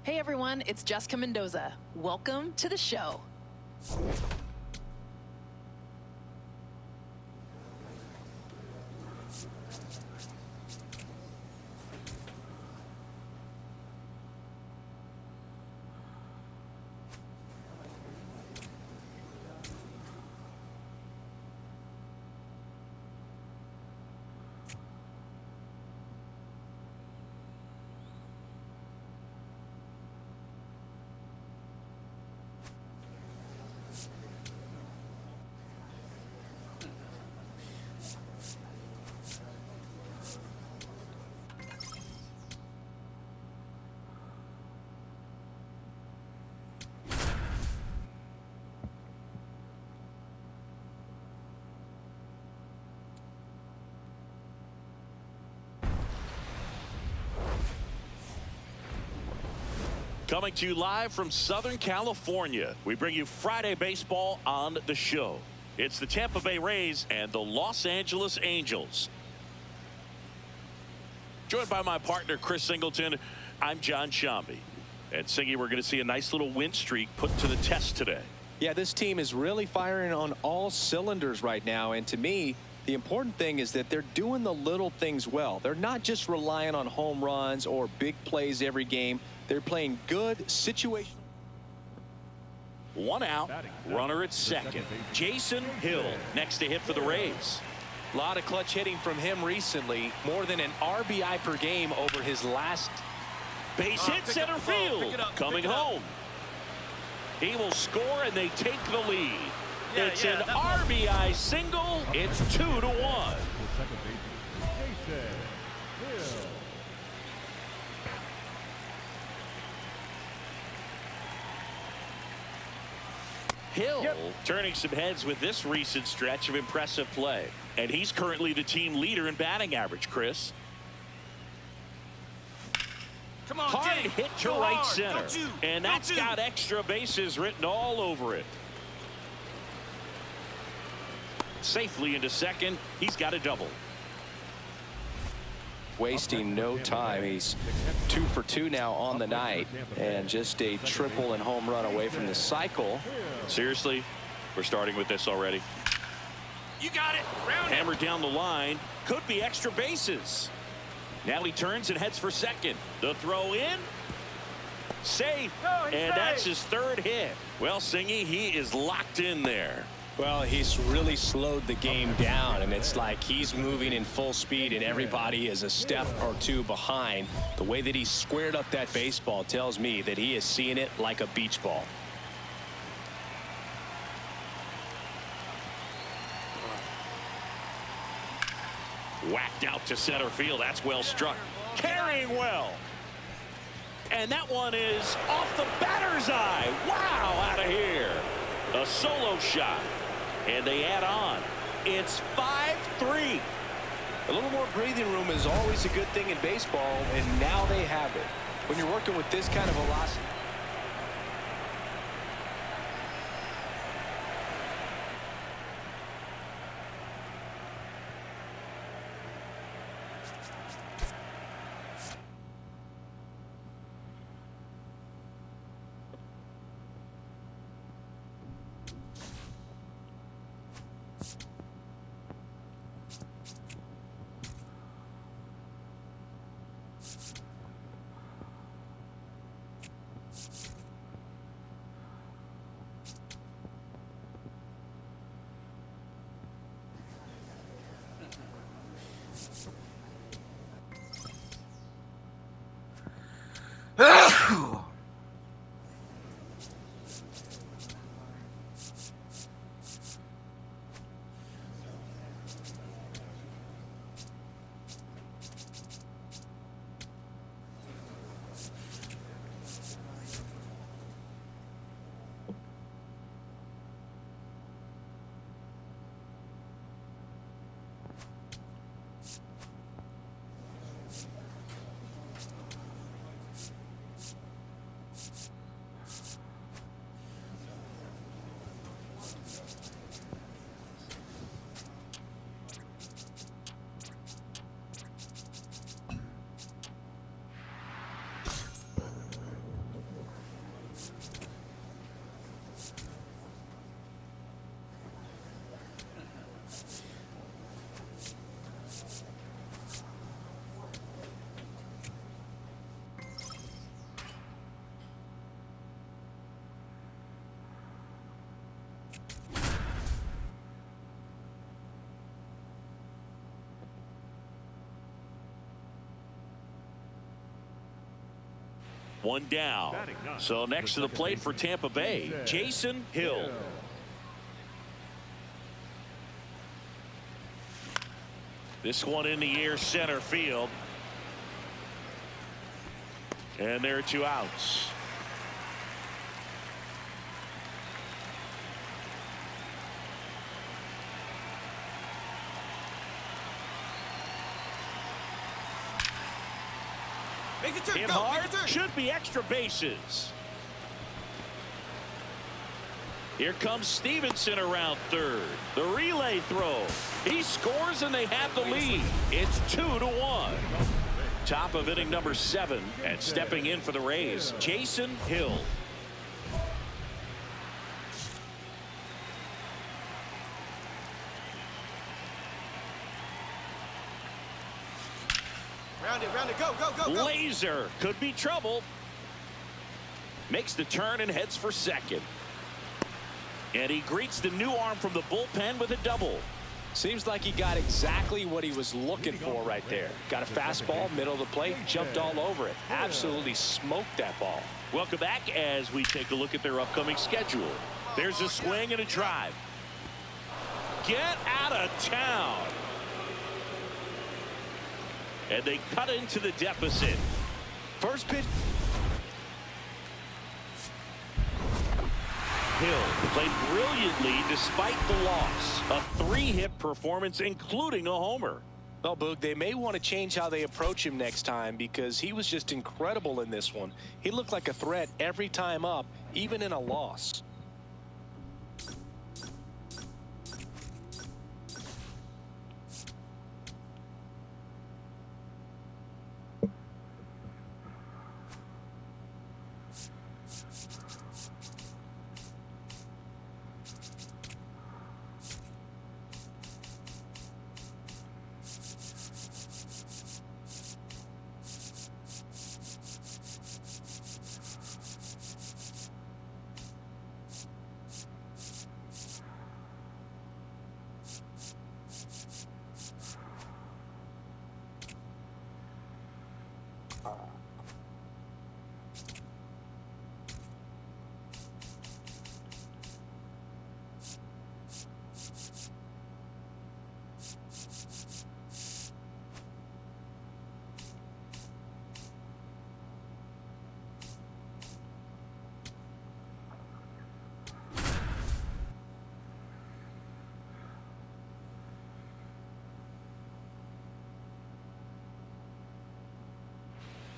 Hey everyone, it's Jessica Mendoza. Welcome to the show. Coming to you live from Southern California, we bring you Friday baseball on the show. It's the Tampa Bay Rays and the Los Angeles Angels. Joined by my partner, Chris Singleton, I'm John Shambi. And Singy, we're going to see a nice little win streak put to the test today. Yeah, this team is really firing on all cylinders right now. And to me, the important thing is that they're doing the little things well. They're not just relying on home runs or big plays every game. They're playing good situation. One out, runner at second. Jason Hill next to hit for the Rays. A lot of clutch hitting from him recently. More than an RBI per game over his last. Base hit center field. Coming home. He will score and they take the lead. It's an RBI single. It's 2-1. Hill turning some heads with this recent stretch of impressive play. And he's currently the team leader in batting average, Chris. Come on, hard Dave. hit to Go right hard. center. And that's got extra bases written all over it. Safely into second. He's got a double. Wasting no time. He's 2 for 2 now on the night, and just a triple and home run away from the cycle. Seriously, we're starting with this already. You got it. Round Hammered down the line. Could be extra bases. Now he turns and heads for second. The throw in. Safe. And that's his third hit. Well, Singy, he is locked in there. Well, he's really slowed the game down, and it's like he's moving in full speed and everybody is a step or two behind. The way that he squared up that baseball tells me that he is seeing it like a beach ball. Whacked out to center field. That's well struck. Carrying well. And that one is off the batter's eye. Wow, out of here. A solo shot. And they add on. It's 5-3. A little more breathing room is always a good thing in baseball, and now they have it. When you're working with this kind of velocity. One down. So next to the plate for Tampa Bay, Jason Hill. This one in the air, center field. And there are 2 outs. Make the turn. Hit Go. hard. Make the turn. Should be extra bases. Here comes Stevenson around third. The relay throw. He scores and they have the lead. It's 2-1. Top of inning number 7, and stepping in for the Rays, Jason Hill. Round it, go, go, go, go. Laser could be trouble. Makes the turn and heads for second. And he greets the new arm from the bullpen with a double. Seems like he got exactly what he was looking for right there. Got a fastball, middle of the plate, jumped all over it. Absolutely smoked that ball. Welcome back as we take a look at their upcoming schedule. There's a swing and a drive. Get out of town. And they cut into the deficit. First pitch. Hill played brilliantly despite the loss. A 3-hit performance, including a homer. Well, Boog, they may want to change how they approach him next time because he was just incredible in this one. He looked like a threat every time up, even in a loss.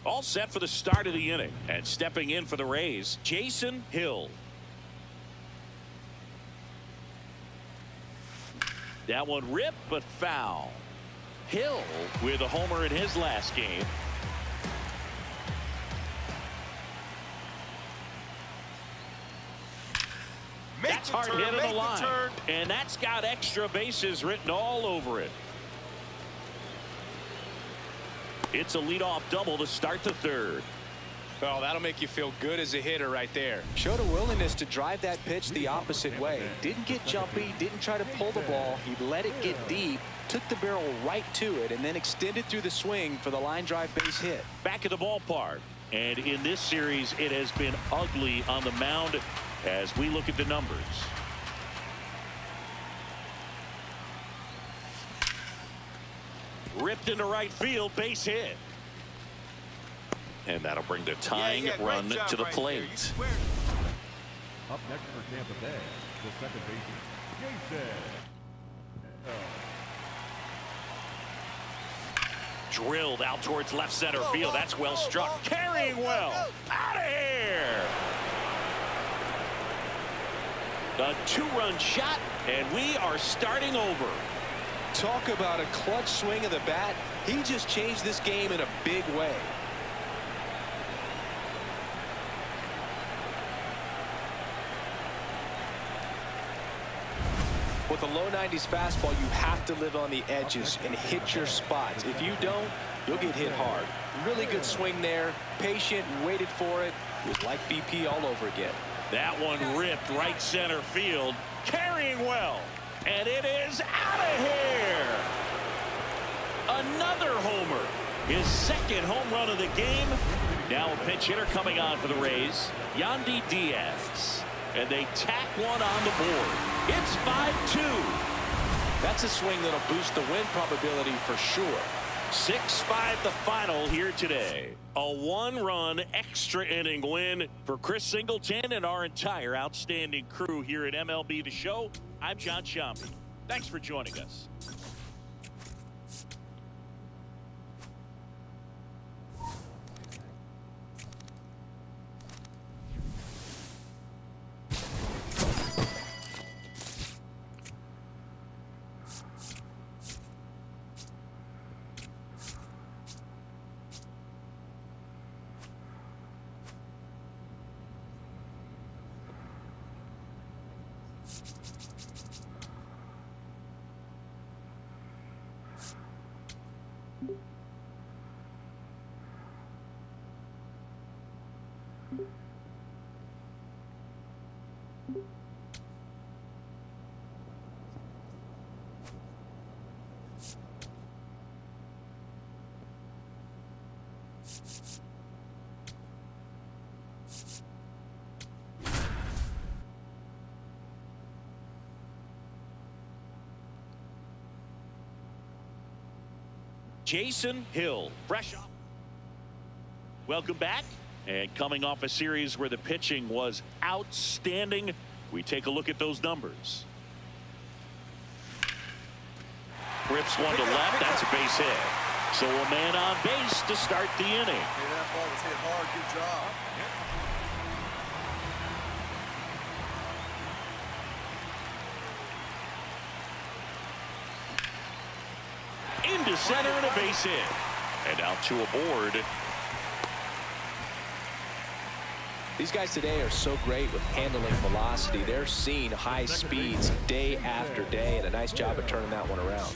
All set for the start of the inning, and stepping in for the Rays, Jason Hill. That one ripped but foul. Hill with a homer in his last game. That's hard hit in the line, and that's got extra bases written all over it. It's a leadoff double to start the third. Well, that'll make you feel good as a hitter right there. Showed a willingness to drive that pitch the opposite way. Didn't get jumpy, didn't try to pull the ball. He let it get deep, took the barrel right to it, and then extended through the swing for the line drive base hit. Back at the ballpark. And in this series, it has been ugly on the mound as we look at the numbers. Ripped into right field, base hit. And that'll bring the tying run to the plate. Up next for Tampa Bay, the second baseman, Jason. Drilled out towards left center field. That's well struck. Carrying well. Out of here. A 2-run shot, and we are starting over. Talk about a clutch swing of the bat. He just changed this game in a big way. With a low 90s fastball, you have to live on the edges and hit your spots. If you don't, you'll get hit hard. Really good swing there. Patient, waited for it. It was like BP all over again. That one ripped right center field. Carrying well. And it is out of here. Another homer. His second home run of the game. Now a pinch hitter coming on for the Rays, Yandy Diaz. And they tack one on the board. It's 5-2. That's a swing that'll boost the win probability for sure. 6-5 the final here today. A one-run extra inning win for Chris Singleton and our entire outstanding crew here at MLB The Show. I'm John Shambi. Thanks for joining us. Jason Hill, fresh off. Welcome back. And coming off a series where the pitching was outstanding, we take a look at those numbers. Rips one to left. That's a base hit. So a man on base to start the inning. Hey, that ball was hit hard. Good job. Into center and a base hit. And out to a board. These guys today are so great with handling velocity. They're seeing high speeds day after day, and a nice job of turning that one around.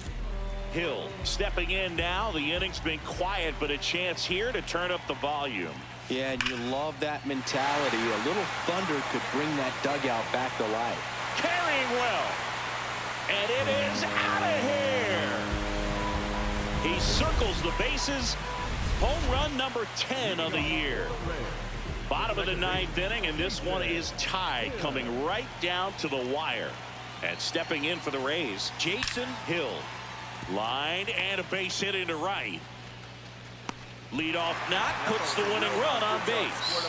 Hill stepping in now. The inning's been quiet, but a chance here to turn up the volume. Yeah, and you love that mentality. A little thunder could bring that dugout back to life. Carrying well. And it is out of here. He circles the bases. Home run number 10 of the year. Bottom of the ninth inning, and this one is tied, coming right down to the wire. And stepping in for the Rays, Jason Hill. Line and a base hit into right. Leadoff knock puts the winning run on base.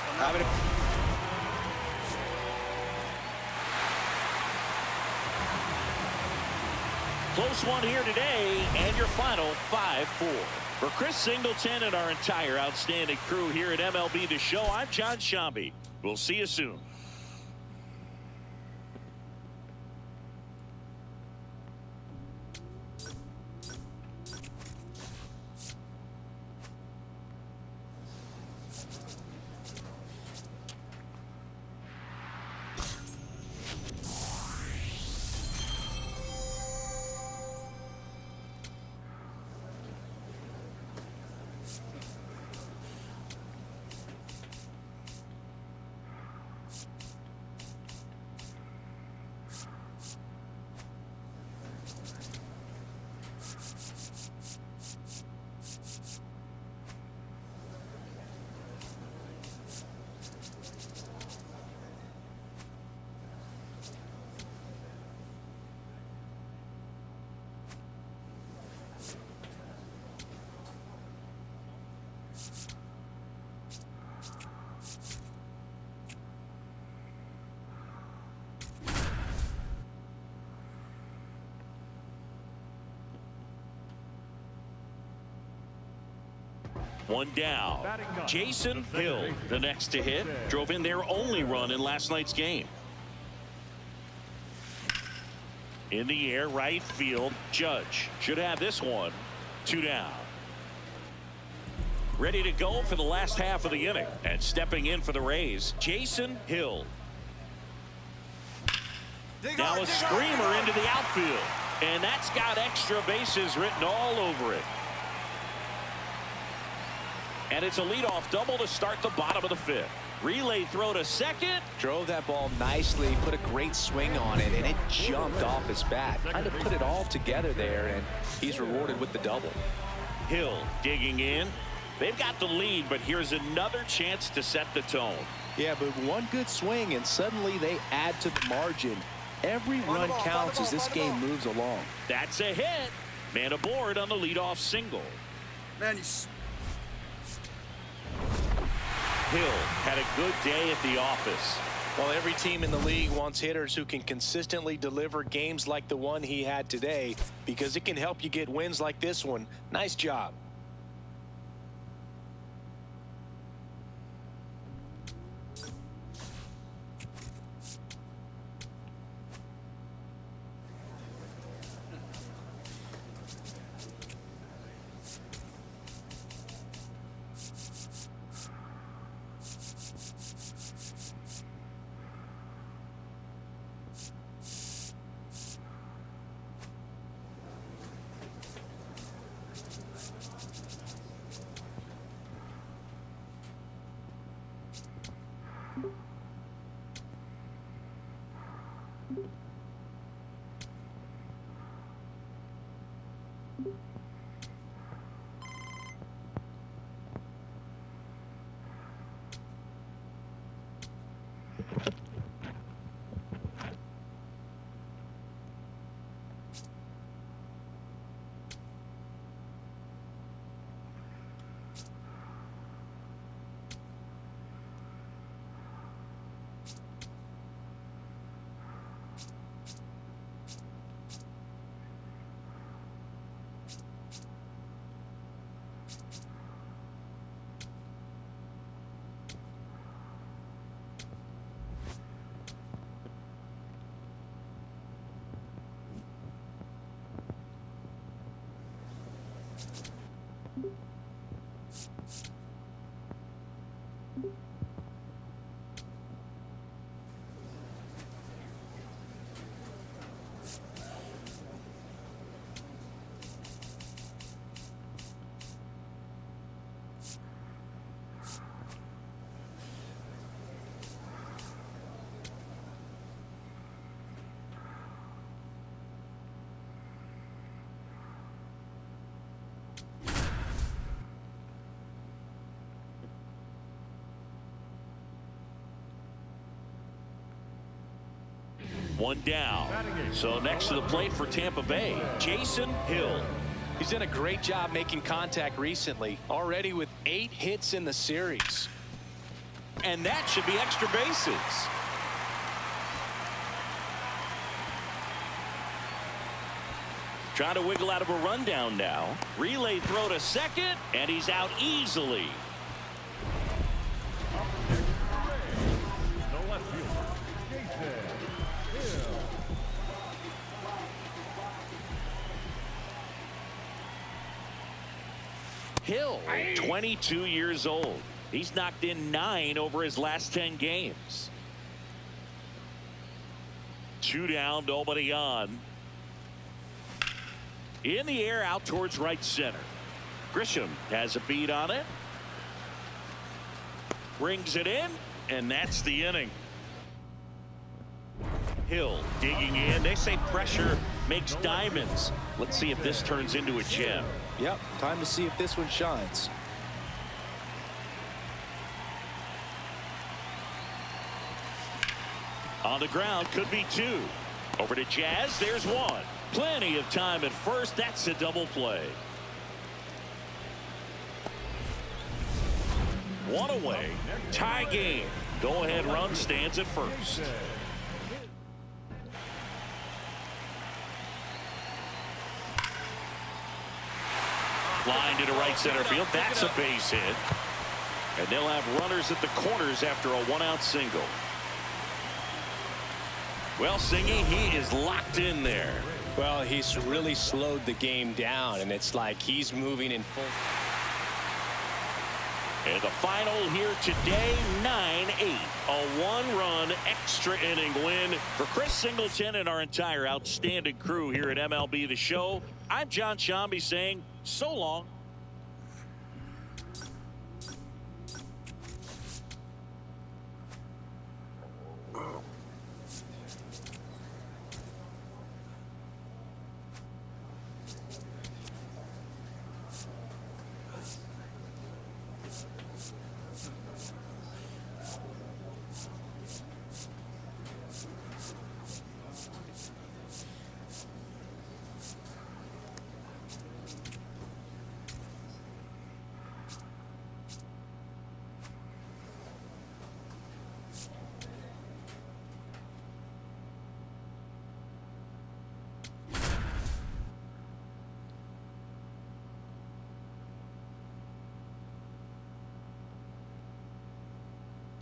Close one here today, and your final 5-4. For Chris Singleton and our entire outstanding crew here at MLB The Show, I'm John Shambi. We'll see you soon. One down. Jason Hill, the next to hit, drove in their only run in last night's game. In the air, right field. Judge should have this one. 2 down. Ready to go for the last half of the inning. And stepping in for the Rays, Jason Hill. Now a screamer into the outfield. And that's got extra bases written all over it. And it's a leadoff double to start the bottom of the 5th. Relay throw to second. Drove that ball nicely, put a great swing on it, and it jumped off his bat. Kind of put it all together there, and he's rewarded with the double. Hill digging in. They've got the lead, but here's another chance to set the tone. Yeah, but one good swing and suddenly they add to the margin. Every run counts as this game moves along. That's a hit. Man aboard on the leadoff single. Man, you... Hill had a good day at the office. Well, every team in the league wants hitters who can consistently deliver games like the one he had today, because it can help you get wins like this one. Nice job. One down. So next to the plate for Tampa Bay, Jason Hill. He's done a great job making contact recently, already with 8 hits in the series. And that should be extra bases. Trying to wiggle out of a rundown now. Relay throw to second, and he's out easily. The left fielder, Jason Hill. Hill, 22 years old. He's knocked in 9 over his last 10 games. 2 down, nobody on. In the air, out towards right center. Grisham has a beat on it. Brings it in, and that's the inning. Hill digging in. They say pressure makes diamonds. Let's see if this turns into a gem. Yep, time to see if this one shines. On the ground, could be 2. Over to Jazz, there's 1. Plenty of time at first. That's a double play. 1 away. Tie game. Go-ahead run stands at first. Line to right center field. That's a base hit. And they'll have runners at the corners after a 1-out single. Well, Singy, he is locked in there. Well, he's really slowed the game down, and it's like he's moving in full. And the final here today, 9-8. A 1-run extra inning win for Chris Singleton and our entire outstanding crew here at MLB The Show. I'm John Shambi saying so long.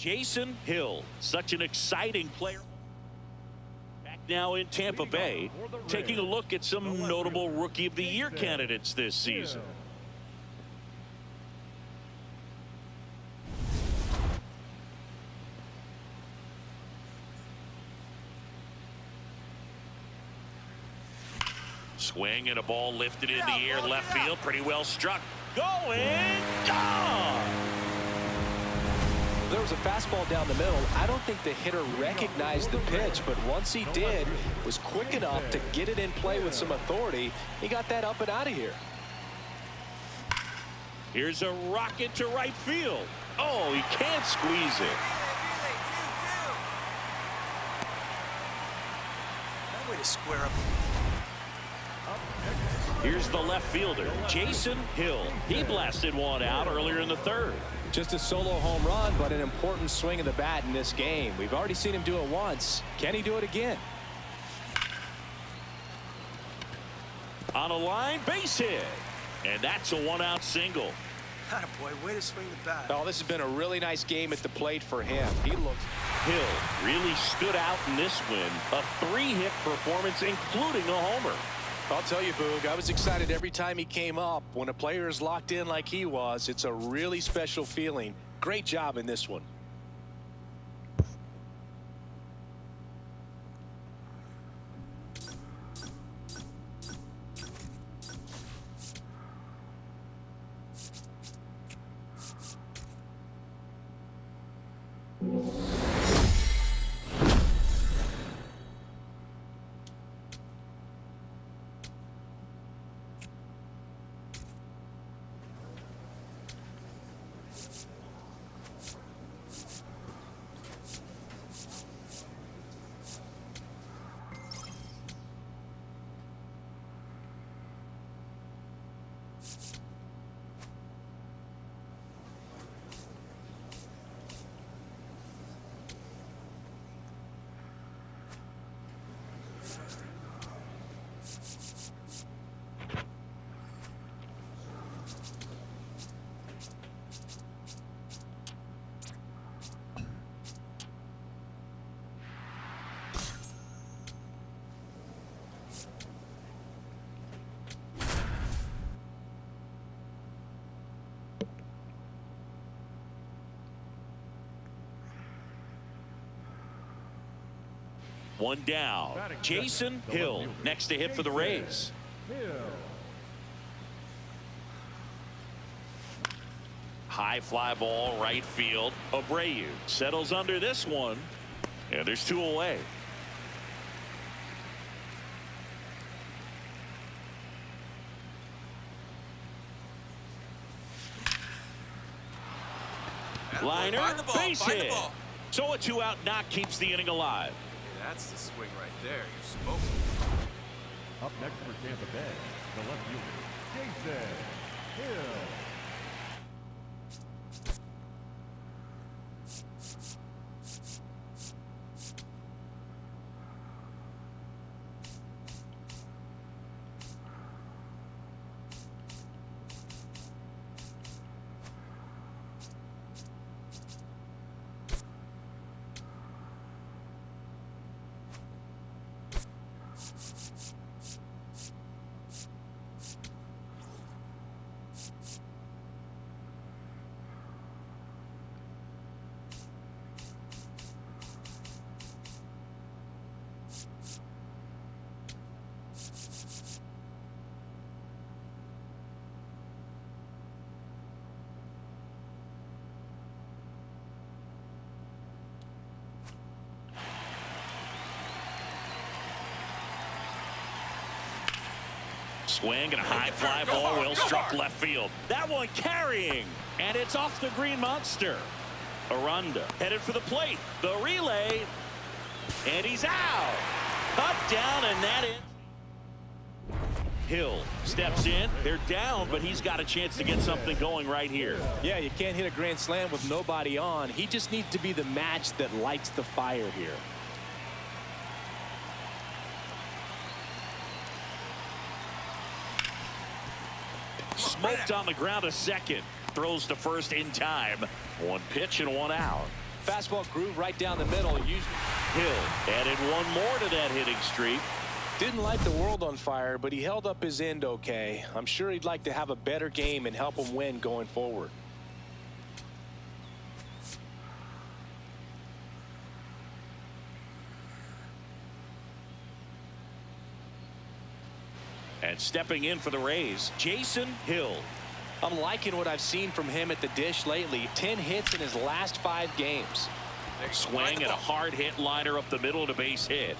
Jason Hill, such an exciting player. Back now in Tampa Bay, taking a look at some notable Rookie of the Year candidates this season. Swing and a ball lifted in the air, left field, pretty well struck. Going, gone! There was a fastball down the middle. I don't think the hitter recognized the pitch, but once he did, was quick enough to get it in play with some authority. He got that up and out of here. Here's a rocket to right field. Oh, he can't squeeze it. That way to square up. Here's the left fielder, Jason Hill. He blasted one out earlier in the third. Just a solo home run, but an important swing of the bat in this game. We've already seen him do it once. Can he do it again? On a line, base hit. And that's a one-out single. Boy, way to swing the bat. Oh, this has been a really nice game at the plate for him. He looks. Hill really stood out in this win. A 3-hit performance, including a homer. I'll tell you, Boog, I was excited every time he came up. When a player is locked in like he was, it's a really special feeling. Great job in this one. One down. Jason Hill next to hit for the Rays. High fly ball right field. Abreu settles under this one. And there's 2 away. Liner, base hit. So a 2-out knock keeps the inning alive. That's the swing right there. You're smoking. Up next for Tampa Bay, the left fielder, Jason Hill. Swing and a high fly ball well struck left field. That one carrying, and it's off the green monster. Aranda headed for the plate. The relay, and he's out. Cut down, and that is. Hill steps in. They're down, but he's got a chance to get something going right here. Yeah, you can't hit a grand slam with nobody on. He just needs to be the match that lights the fire here. Smoked on the ground a second. Throws to first in time. 1 pitch and 1 out. fastball groove right down the middle. Hill added one more to that hitting streak. Didn't light the world on fire, but he held up his end okay. I'm sure he'd like to have a better game and help him win going forward. And stepping in for the Rays, Jason Hill. I'm liking what I've seen from him at the dish lately. 10 hits in his last 5 games. Swing and a hard hit liner up the middle to base hit.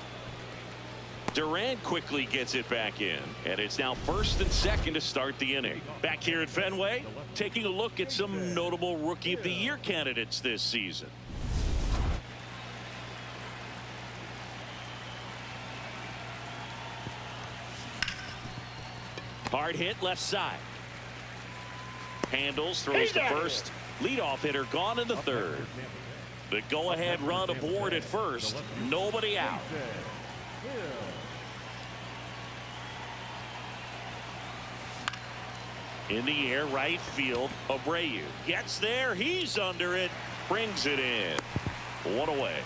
Durant quickly gets it back in, and it's now first and second to start the inning. Back here at Fenway, taking a look at some notable Rookie of the Year candidates this season. Hard hit left side. Handles, throws to first. Leadoff hitter gone in the third. The go-ahead run aboard at first. Nobody out. In the air, right field. Abreu gets there. He's under it. Brings it in. 1 away.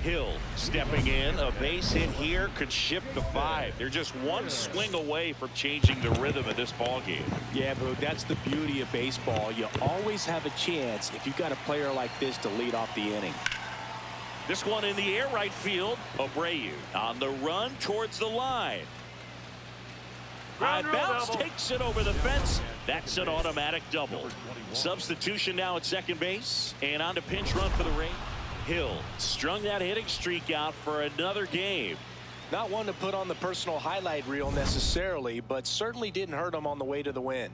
Hill stepping in. A base hit here could shift to 5. They're just one swing away from changing the rhythm of this ball game. Yeah, Boog, that's the beauty of baseball. You always have a chance if you've got a player like this to lead off the inning. This one in the air, right field. Abreu on the run towards the line. High bounce takes it over the fence. That's an automatic double. Substitution now at second base, and on to pinch run for the Rays. Hill strung that hitting streak out for another game. Not one to put on the personal highlight reel necessarily, but certainly didn't hurt him on the way to the win.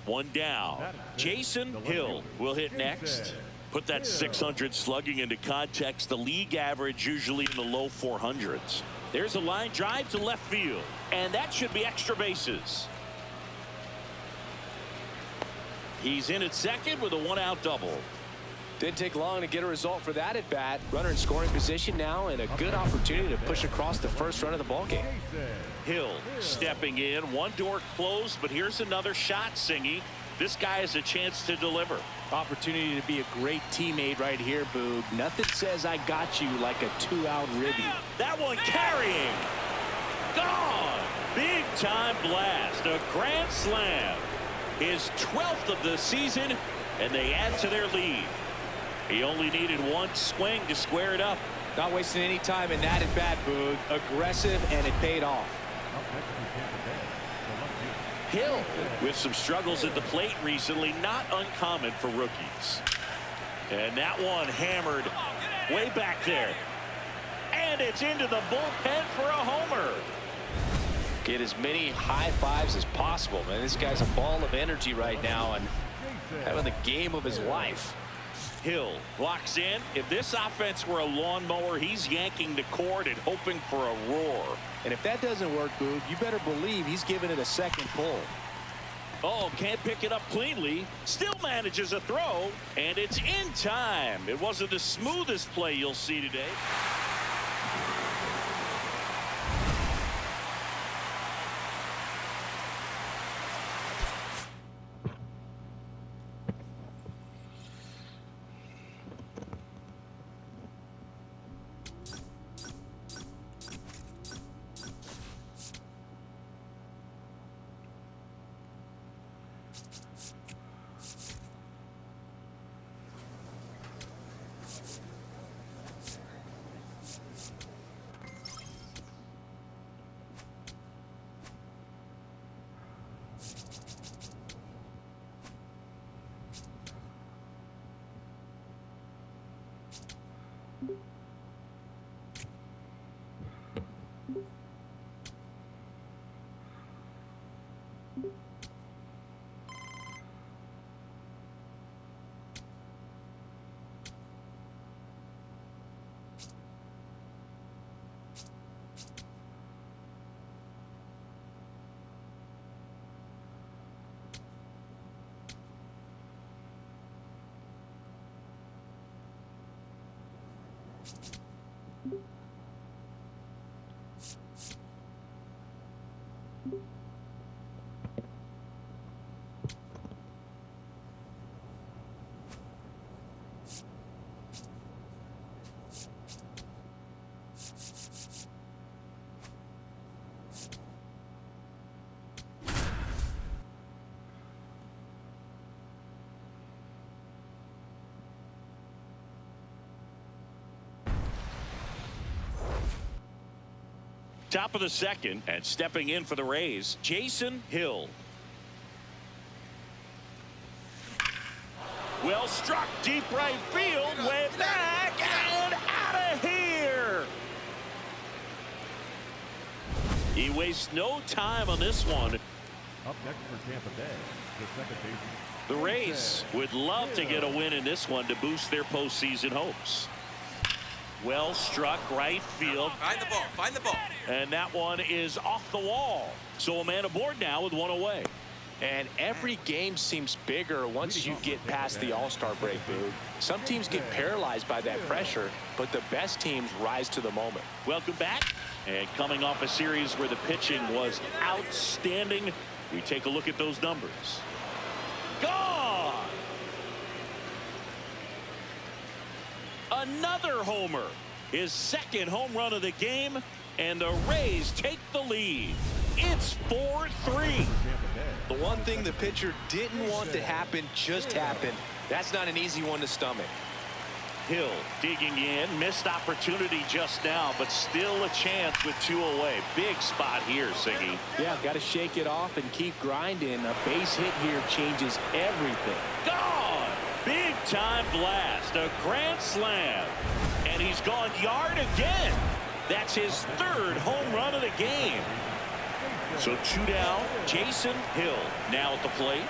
One down. Jason Hill will hit next. Put that 600 slugging into context. The league average usually in the low 400s. There's a line drive to left field, and that should be extra bases. He's in at second with a 1-out double. Didn't take long to get a result for that at bat. Runner in scoring position now, and a good opportunity to push across the first run of the ball game. Hill stepping in. One door closed, but here's another shot, Singy. This guy has a chance to deliver. Opportunity to be a great teammate right here, Boog. Nothing says I got you like a 2-out ribby. That one carrying. Gone. Big time blast. A grand slam. His 12th of the season, and they add to their lead. He only needed one swing to square it up. Not wasting any time in that at bat, Boog. Aggressive, and it paid off. Hill with some struggles at the plate recently, not uncommon for rookies. And that one hammered way back there. And it's into the bullpen for a homer. Get as many high fives as possible, man. This guy's a ball of energy right now and having the game of his life. Hill walks in. If this offense were a lawnmower, he's yanking the cord and hoping for a roar. And if that doesn't work, Boog, you better believe he's giving it a second pull. Oh, can't pick it up cleanly. Still manages a throw, and it's in time. It wasn't the smoothest play you'll see today. Top of the second, and stepping in for the Rays, Jason Hill. Well struck, deep right field, way back and out of here. He wastes no time on this one. Up next for Tampa Bay, the second baseman. The Rays would love to get a win in this one to boost their postseason hopes. Well struck, right field. Find the ball. Find the ball. And that one is off the wall. So a man aboard now with one away. And every game seems bigger once you get past the All-Star break, Boog. Some teams get paralyzed by that pressure, but the best teams rise to the moment. Welcome back. And coming off a series where the pitching was outstanding, we take a look at those numbers. Gone! Another homer. His second home run of the game, and the Rays take the lead. It's 4-3. The one thing the pitcher didn't want to happen just happened. That's not an easy one to stomach. Hill digging in, missed opportunity just now, but still a chance with two away. Big spot here, Siggy. Yeah, got to shake it off and keep grinding. A base hit here changes everything. Gone! Big time blast, a grand slam, and he's gone yard again. That's his third home run of the game. So two down. Jason Hill now at the plate.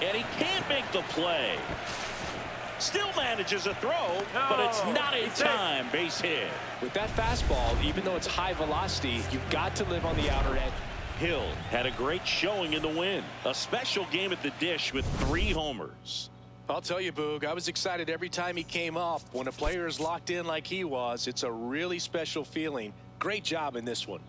And he can't make the play. Still manages a throw, but it's not in time. Base hit. With that fastball, even though it's high velocity, you've got to live on the outer edge. Hill had a great showing in the win. A special game at the dish with 3 homers. I'll tell you, Boog, I was excited every time he came up. When a player is locked in like he was, it's a really special feeling. Great job in this one.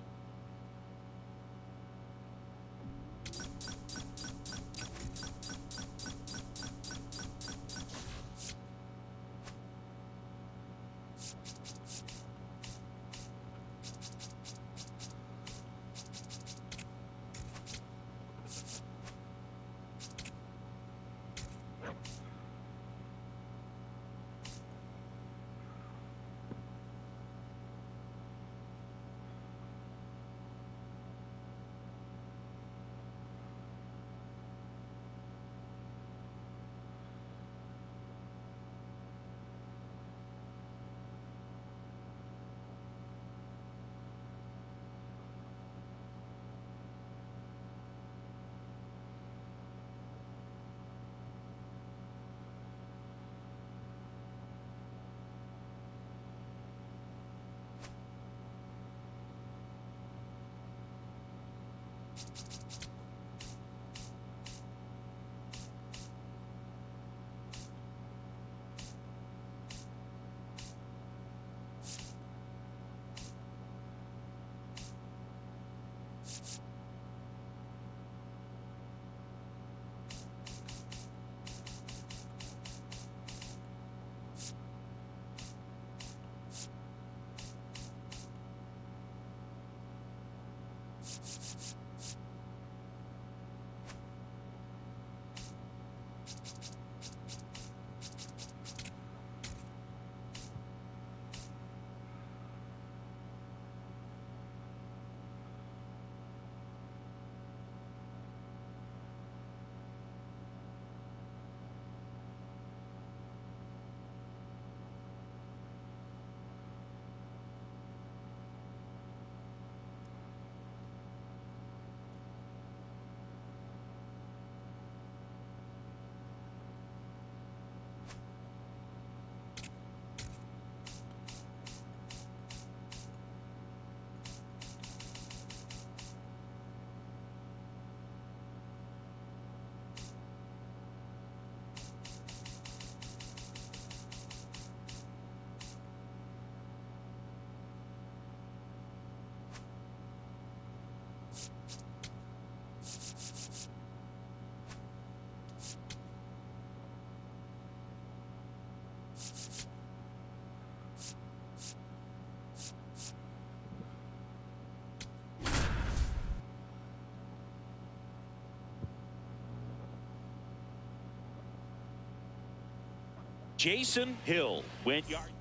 Jason Hill went yard.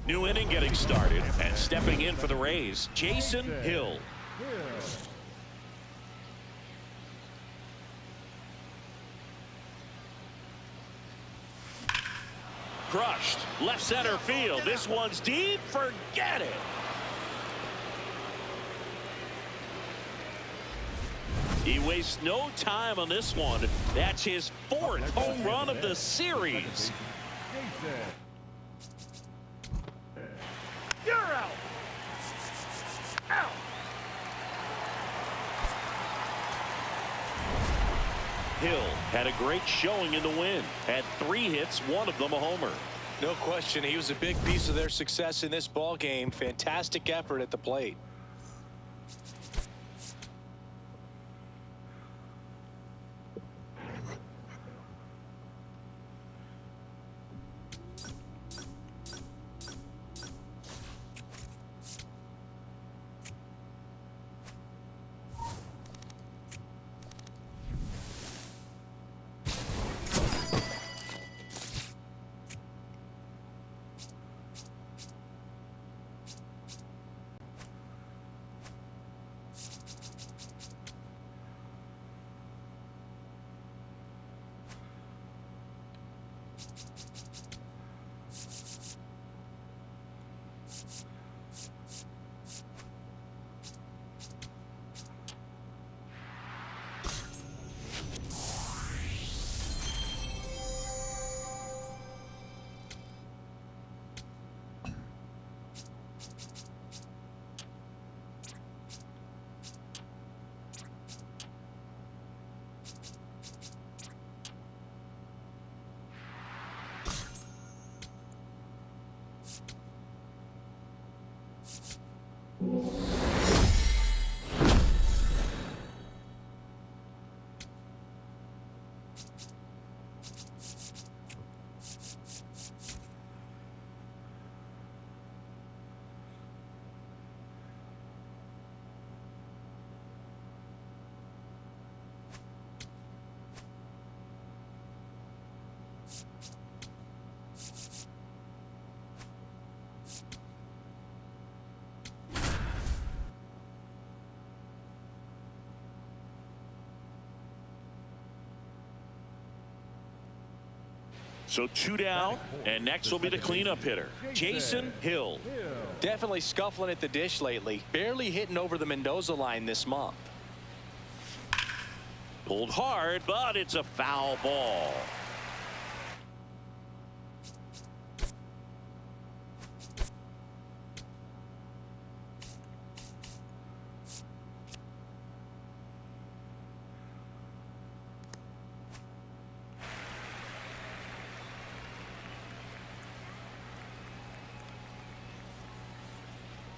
New inning getting started, and stepping in for the Rays, Jason Hill. Crushed left center field. This one's deep. Forget it. He wastes no time on this one. That's his 4th home run of the series. You're out. Out. Hill had a great showing in the win. Had 3 hits, 1 of them a homer. No question, he was a big piece of their success in this ball game. Fantastic effort at the plate. So 2 down, and next will be the cleanup hitter, Jason Hill. Definitely scuffling at the dish lately. Barely hitting over the Mendoza line this month. Pulled hard, but it's a foul ball.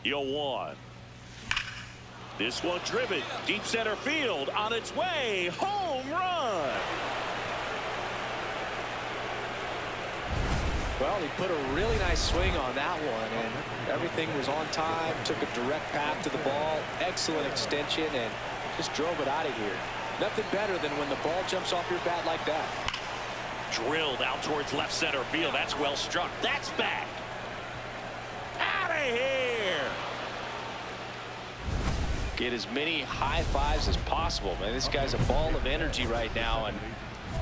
Yo, 1. This one driven deep center field, on its way, home run. Well, he put a really nice swing on that one, and everything was on time. Took a direct path to the ball, excellent extension, and just drove it out of here. Nothing better than when the ball jumps off your bat like that. Drilled out towards left center field. That's well struck. That's back. Out of here. Get as many high fives as possible, man. This guy's a ball of energy right now and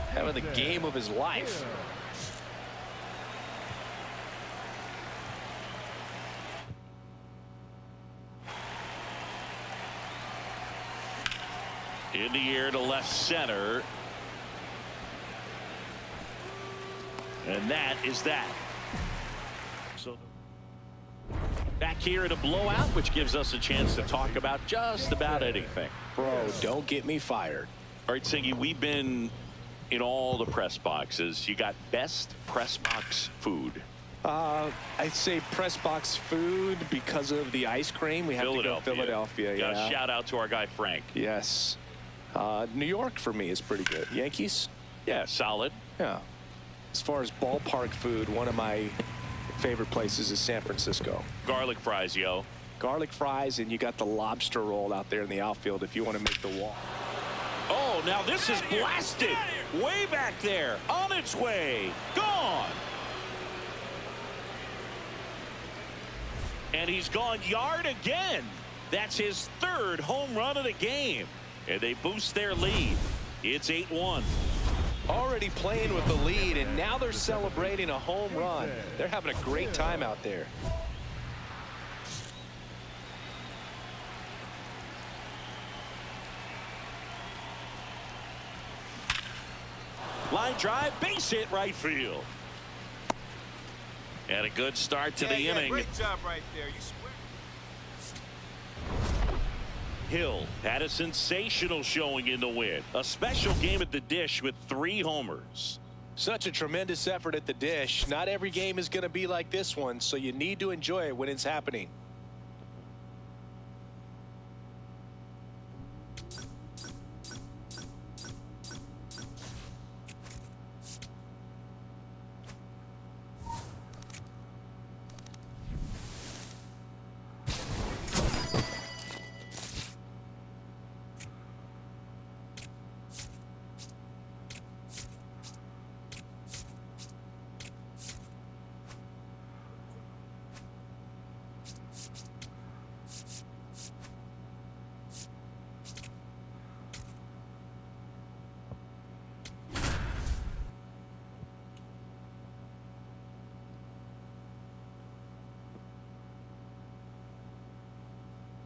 having the game of his life. In the air to left center. And that is that. So back here at a blowout, which gives us a chance to talk about just about anything. Bro, don't get me fired. All right, Singy, we've been in all the press boxes. You got best press box food. I'd say press box food because of the ice cream. We have to go Philadelphia. Yeah. Shout out to our guy Frank. Yes. New York for me is pretty good. Yankees? Yeah, solid. Yeah. As far as ballpark food, one of my favorite places is San Francisco. Garlic fries, yo. Garlic fries, and you got the lobster roll out there in the outfield if you want to make the walk. Oh, now this is blasted. Way back there. On its way. Gone. And he's gone yard again. That's his 3rd home run of the game. And they boost their lead. It's 8-1. Already playing with the lead, and now they're celebrating a home run. They're having a great time out there. Line drive, base hit right field. And a good start to the inning. Great job right there. You swear. Hill had a sensational showing in the win. A special game at the dish with 3 homers. Such a tremendous effort at the dish. Not every game is going to be like this one, so you need to enjoy it when it's happening.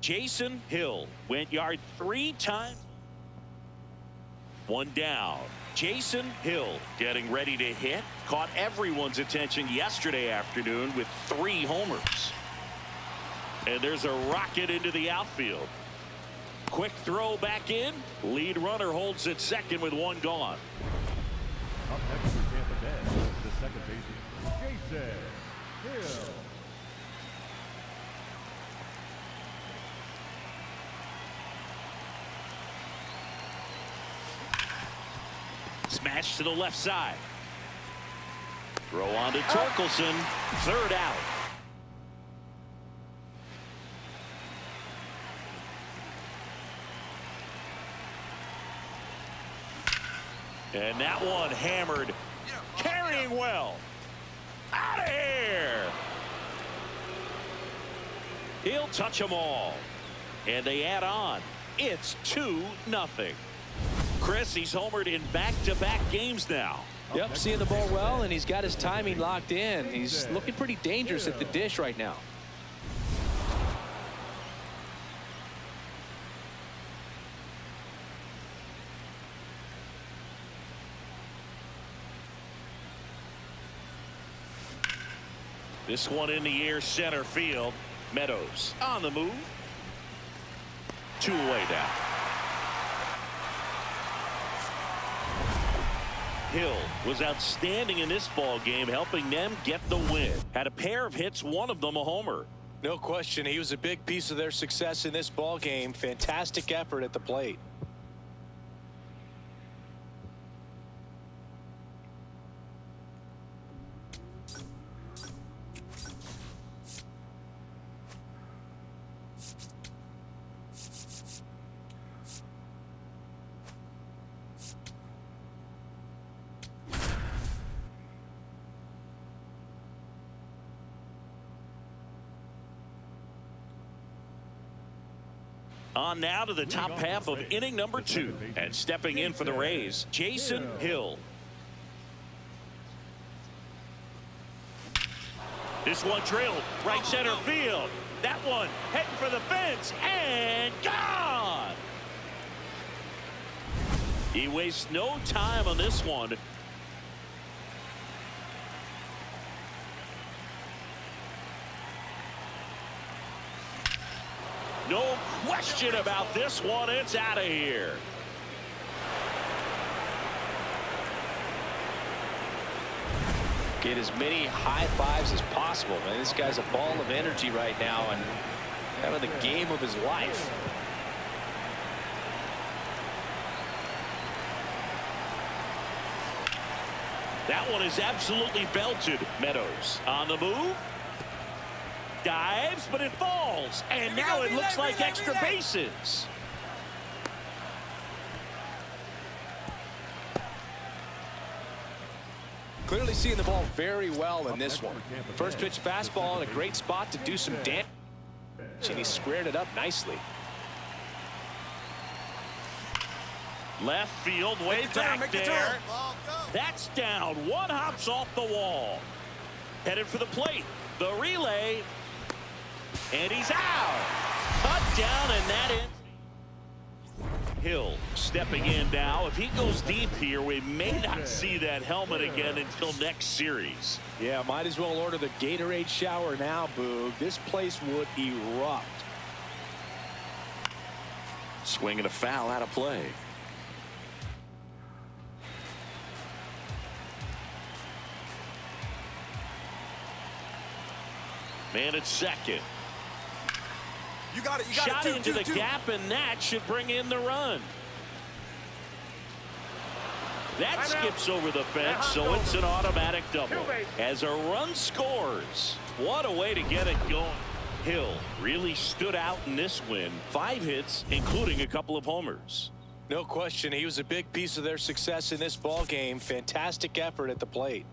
Jason Hill went yard 3 times. 1 down. Jason Hill getting ready to hit. Caught everyone's attention yesterday afternoon with 3 homers. And there's a rocket into the outfield. Quick throw back in. Lead runner holds at second with 1 gone. Up next for Tampa Bay, the second baseman, Jason Hill. Smash to the left side. Throw on to Torkelson. 3rd out. And that one hammered. Carrying well. Out of here. He'll touch them all. And they add on. It's 2-0. Chris, he's homered in back-to-back games now. Yep, seeing the ball well, and he's got his timing locked in. He's looking pretty dangerous at the dish right now. This one in the air, center field. Meadows on the move. 2 away now. Hill was outstanding in this ball game, helping them get the win. Had a pair of hits, one of them a homer. No question, he was a big piece of their success in this ball game. Fantastic effort at the plate. On now to the top half of inning number 2. And stepping in for the Rays, Jason Hill. This one drilled right center field. That one heading for the fence and gone. He wastes no time on this one. No question about this one. It's out of here. Get as many high fives as possible, man. This guy's a ball of energy right now and having the game of his life. That one is absolutely belted. Meadows on the move. Dives, but it falls. And now it looks like extra bases. Clearly seeing the ball very well in this one. First pitch fastball in a great spot to do some damage. And he squared it up nicely. Left field, way back there. That's down. One hops off the wall. Headed for the plate. The relay. And he's out. Cut down, and that ends. Hill stepping in now. If he goes deep here, we may not see that helmet again until next series. Yeah, might as well order the Gatorade shower now, Boog. This place would erupt. Swing and a foul out of play. Man at second. You got it. Shot into the gap, and that should bring in the run. That skips over the fence, so it's an automatic double. As a run scores, what a way to get it going. Hill really stood out in this win. 5 hits, including a couple of homers. No question, he was a big piece of their success in this ball game. Fantastic effort at the plate.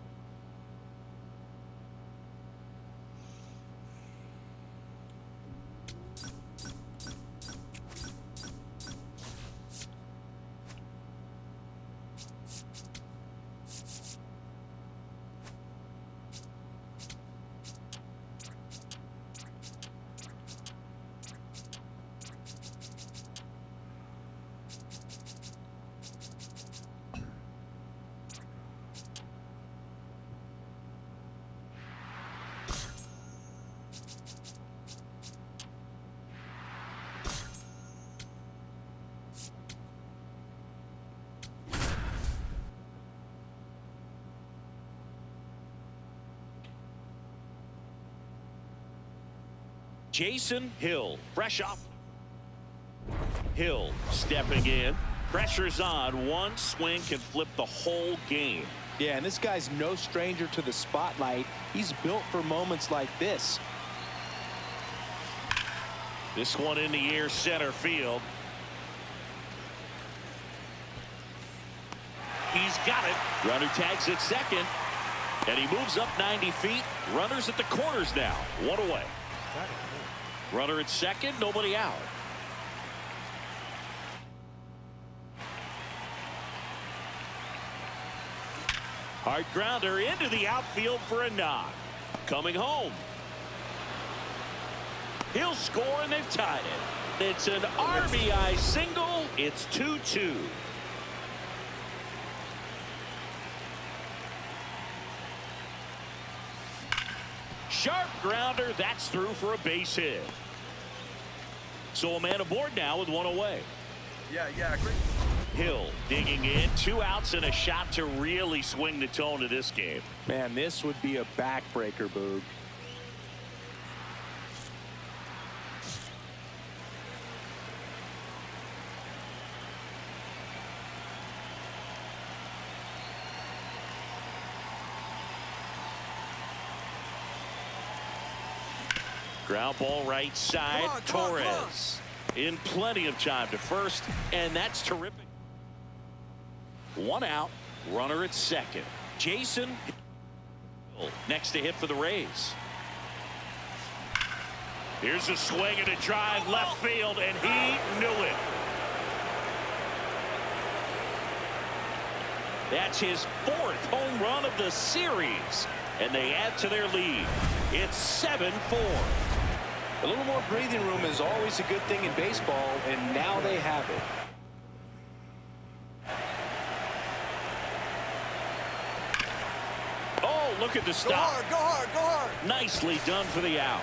Jason Hill, fresh up. Hill stepping in. Pressure's on. One swing can flip the whole game. Yeah, and this guy's no stranger to the spotlight. He's built for moments like this. This one in the air, center field. He's got it. Runner tags at second. And he moves up 90 feet. Runners at the corners now. 1 away. Runner at second, nobody out. Hard grounder into the outfield for a knock. Coming home. He'll score, and they've tied it. It's an RBI single. It's 2-2. Sharp grounder. That's through for a base hit. So a man aboard now with one away. Yeah, great. Hill digging in. 2 outs and a shot to really swing the tone of this game. Man, this would be a backbreaker, Boog. Ground ball right side. Torres in plenty of time to first, and that's terrific. 1 out, runner at second. Jason next to hit for the Rays. Here's a swing and a drive left field, and he knew it. That's his 4th home run of the series, and they add to their lead. It's 7-4. A little more breathing room is always a good thing in baseball, and now they have it. Oh, look at the stop. Go hard, go hard, go hard. Nicely done for the out.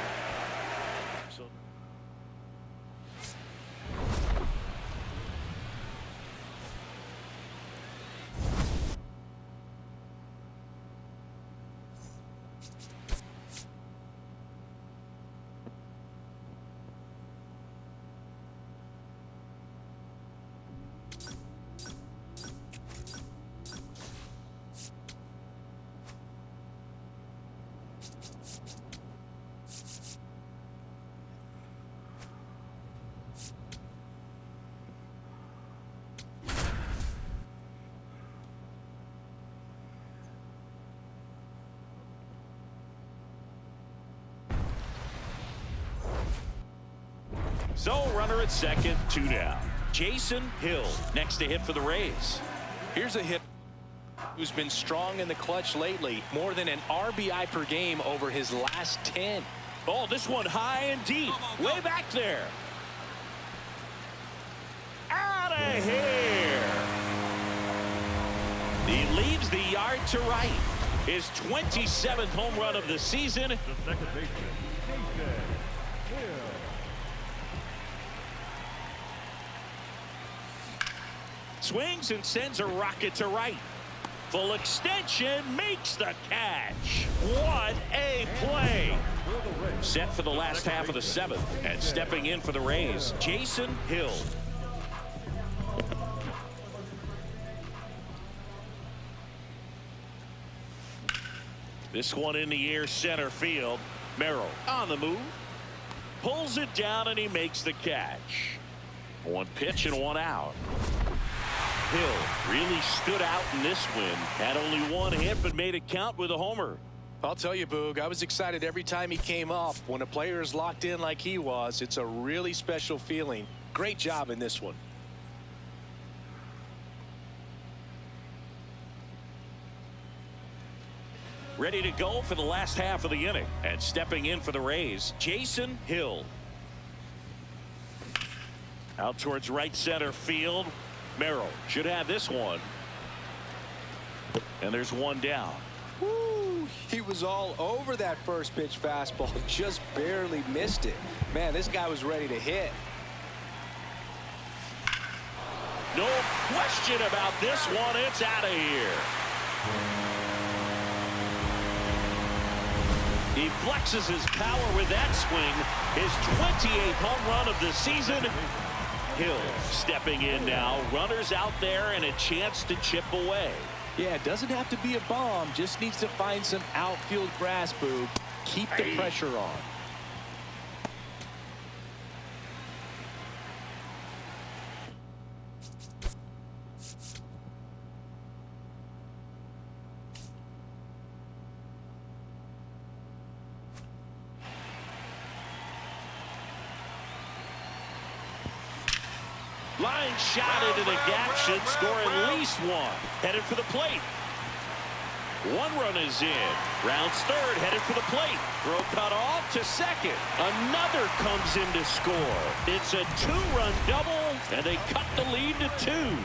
So runner at second, 2 down. Jason Hill next to hit for the Rays. Here's a hit who's been strong in the clutch lately. More than an RBI per game over his last 10. Oh, this one high and deep. Way back there. Out of here. He leaves the yard to right. His 27th home run of the season. The second baseman, Jason Hill. Swings and sends a rocket to right. Full extension, makes the catch. What a play. Set for the last half of the 7th, and stepping in for the Rays, Jason Hill. This one in the air, center field. Merrill on the move. Pulls it down, and he makes the catch. 1 pitch and 1 out. Hill really stood out in this win. Had only 1 hit, but made it count with a homer. I'll tell you, Boog, I was excited every time he came up. When a player is locked in like he was, it's a really special feeling. Great job in this one. Ready to go for the last half of the inning. And stepping in for the Rays, Jason Hill. Out towards right center field. Merrill should have this one. And there's 1 down. Woo, he was all over that first pitch fastball. Just barely missed it. Man, this guy was ready to hit. No question about this one. It's out of here. He flexes his power with that swing. His 28th home run of the season. Hill stepping in now. Runners out there and a chance to chip away. Yeah, it doesn't have to be a bomb. Just needs to find some outfield grass, Boog. Keep the pressure on. Line shot into the gap, should score at least 1. Headed for the plate. One run is in. Rounds third, headed for the plate. Throw cut off to second. Another comes in to score. It's a 2-run double, and they cut the lead to 2.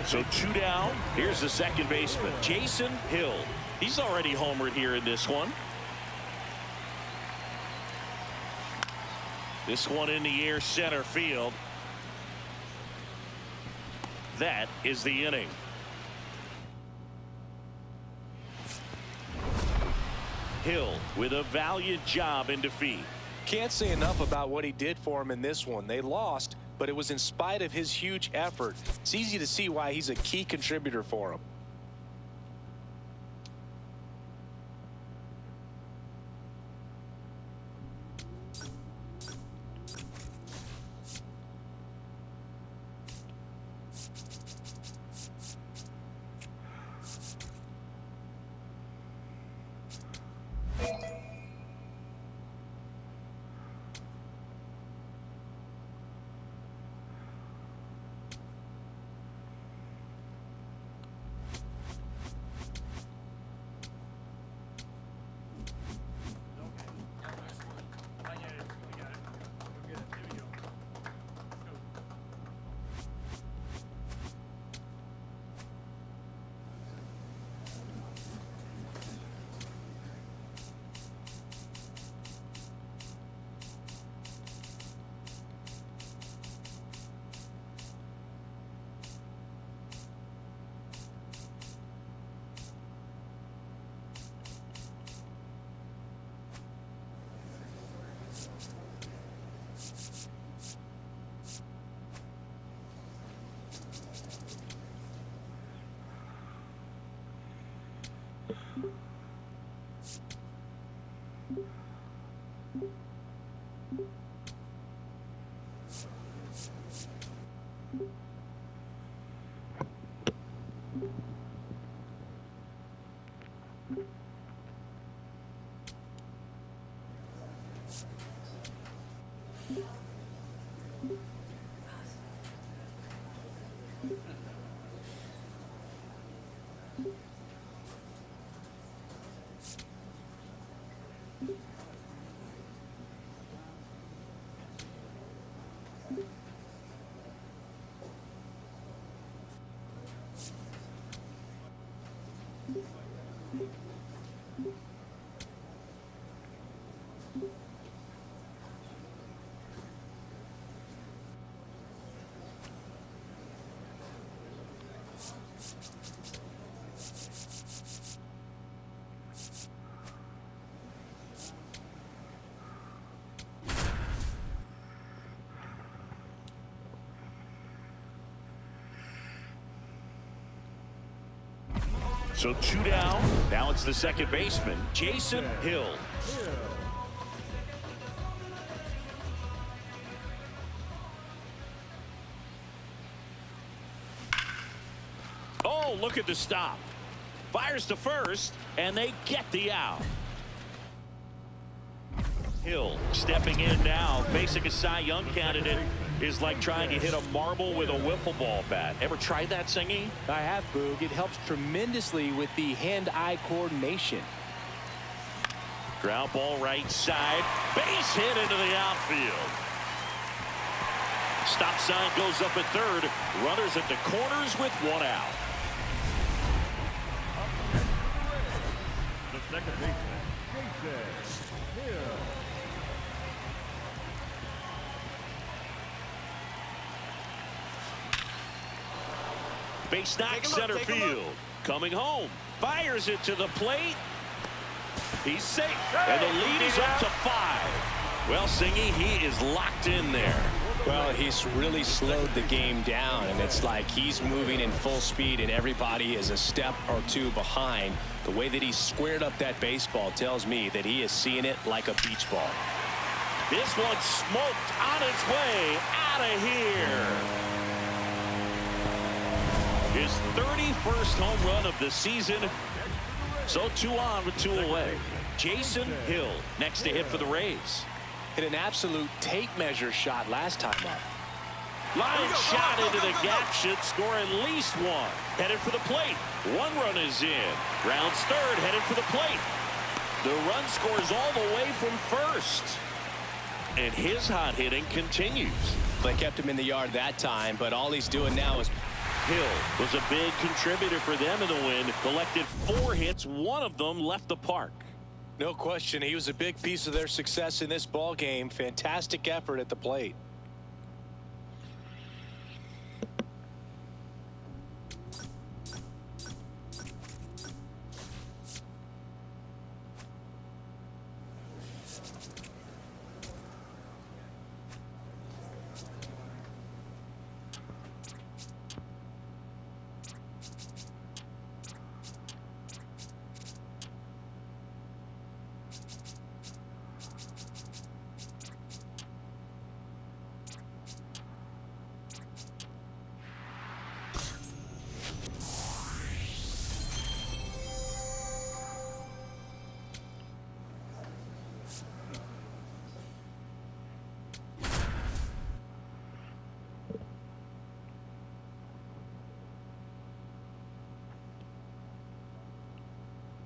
So 2 down. Here's the second baseman, Jason Hill. He's already homered here in this one. This one in the air, center field. That is the inning. Hill with a valiant job in defeat. Can't say enough about what he did for him in this one. They lost, but it was in spite of his huge effort. It's easy to see why he's a key contributor for him. So 2 down. Now it's the second baseman, Jason Hill. Oh, look at the stop. Fires to first, and they get the out. Hill stepping in now, facing a Cy Young candidate is like trying to hit a marble with a wiffle ball bat. Ever tried that, Singy? I have, Boog. It helps tremendously with the hand-eye coordination. Ground ball right side. Base hit into the outfield. Stop sign goes up at third. Runners at the corners with 1 out. The second baseman, Jason Hill. Base knock, center field. Coming home. Fires it to the plate. He's safe. And the lead is up to 5. Well, Singy, he is locked in there. Well, he's really slowed the game down, and it's like he's moving in full speed, and everybody is a step or 2 behind. The way that he squared up that baseball tells me that he is seeing it like a beach ball. This one smoked on its way out of here. His 31st home run of the season. So 2 on with 2 away. Jason Hill next to hit for the Rays. Hit an absolute tape measure shot last time up. Line shot into the gap should score at least one. Headed for the plate. One run is in. Rounds third, headed for the plate. The run scores all the way from first. And his hot hitting continues. They kept him in the yard that time, but all he's doing now is... Hill was a big contributor for them in the win. Collected 4 hits. One of them left the park. No question, he was a big piece of their success in this ball game. Fantastic effort at the plate.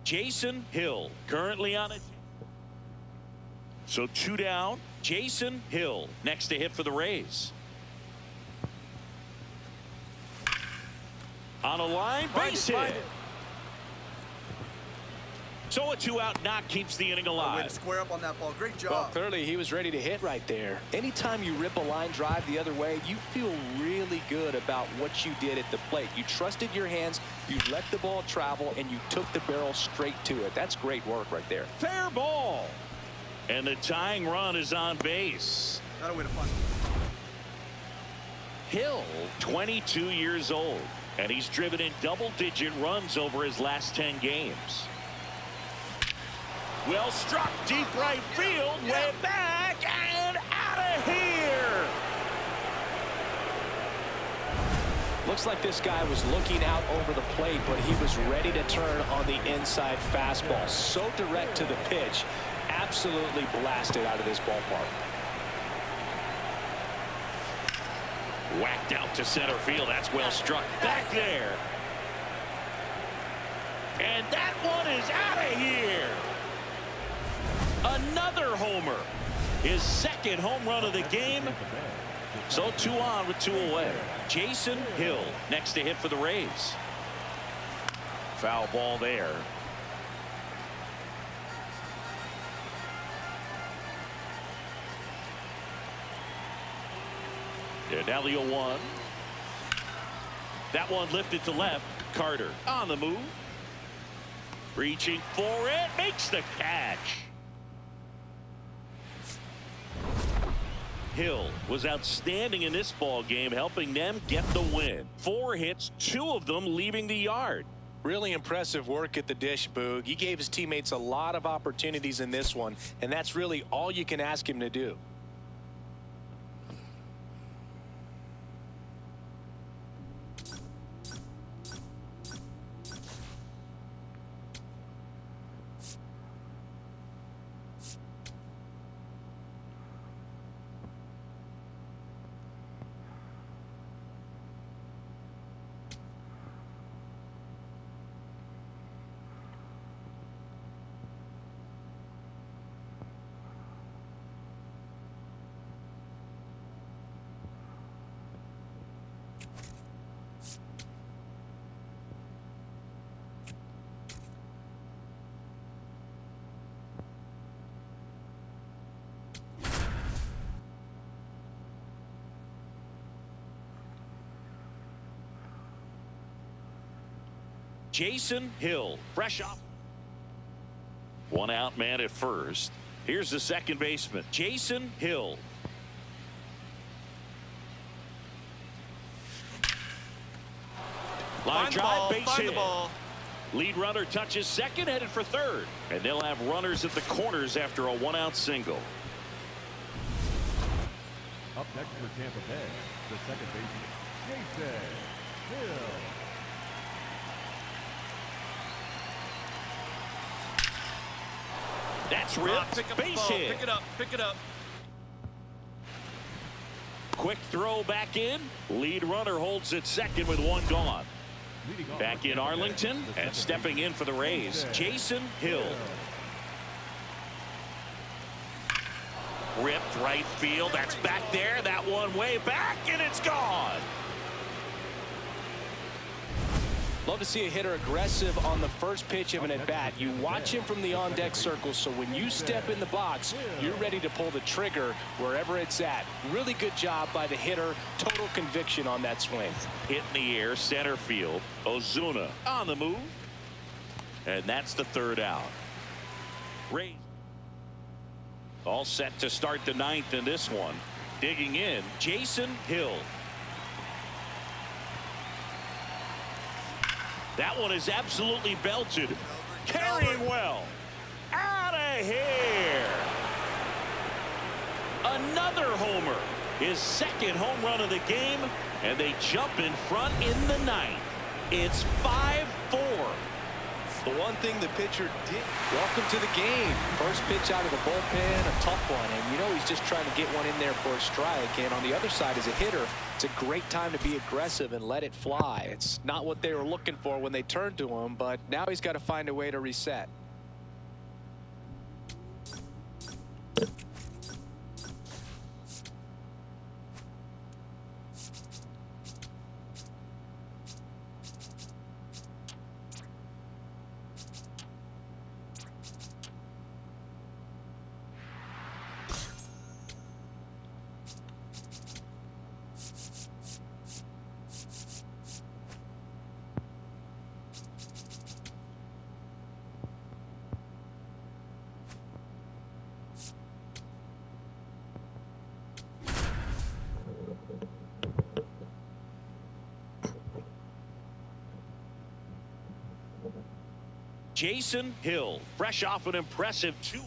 Jason Hill currently on it. So 2 down. Jason Hill next to hit for the Rays. On a line, base hit. So a 2-out knock keeps the inning alive. Way to square up on that ball. Great job. Well, clearly he was ready to hit right there. Anytime you rip a line drive the other way, you feel really good about what you did at the plate. You trusted your hands, you let the ball travel, and you took the barrel straight to it. That's great work right there. Fair ball. And the tying run is on base. Not a way to find Hill, 22 years old, and he's driven in double-digit runs over his last 10 games. Well struck, deep right field, way back, and out of here. Looks like this guy was looking out over the plate, but he was ready to turn on the inside fastball. So direct to the pitch, absolutely blasted out of this ballpark. Whacked out to center field. That's well struck back there. And that one is out of here. Another homer. His second home run of the game. So 2 on with 2 away. Jason Hill next to hit for the Rays. Foul ball there. And now the 0-1. That one lifted to left. Carter on the move. Reaching for it. Makes the catch. Hill was outstanding in this ball game, helping them get the win. 4 hits, 2 of them leaving the yard. Really impressive work at the dish, Boog. He gave his teammates a lot of opportunities in this one, and that's really all you can ask him to do. Jason Hill, fresh off. 1 out man at first. Here's the second baseman, Jason Hill. Line drive, base hit. Lead runner touches second, headed for third. And they'll have runners at the corners after a 1-out single. Up next for Tampa Bay, the second baseman, Jason Hill. That's ripped. Pick up Base the ball. hit. Pick it up. Pick it up. Quick throw back in. Lead runner holds at second with one gone. Back in Arlington and stepping in for the Rays, Jason Hill. Ripped right field. That's back there. That one way back, and it's gone. Love to see a hitter aggressive on the first pitch of an at-bat. You watch him from the on-deck circle, so when you step in the box, you're ready to pull the trigger wherever it's at. Really good job by the hitter. Total conviction on that swing. Hit in the air, center field. Ozuna on the move. And that's the third out. Rays all set to start the ninth in this one. Digging in, Jason Hill. That one is absolutely belted. Carrying well. Out of here. Another homer. His second home run of the game. And they jump in front in the ninth. It's 5-4. The one thing the pitcher did. Welcome to the game. First pitch out of the bullpen, a tough one. And you know he's just trying to get one in there for a strike. And on the other side, as a hitter, it's a great time to be aggressive and let it fly. It's not what they were looking for when they turned to him, but now he's got to find a way to reset. Jason Hill, fresh off an impressive 2.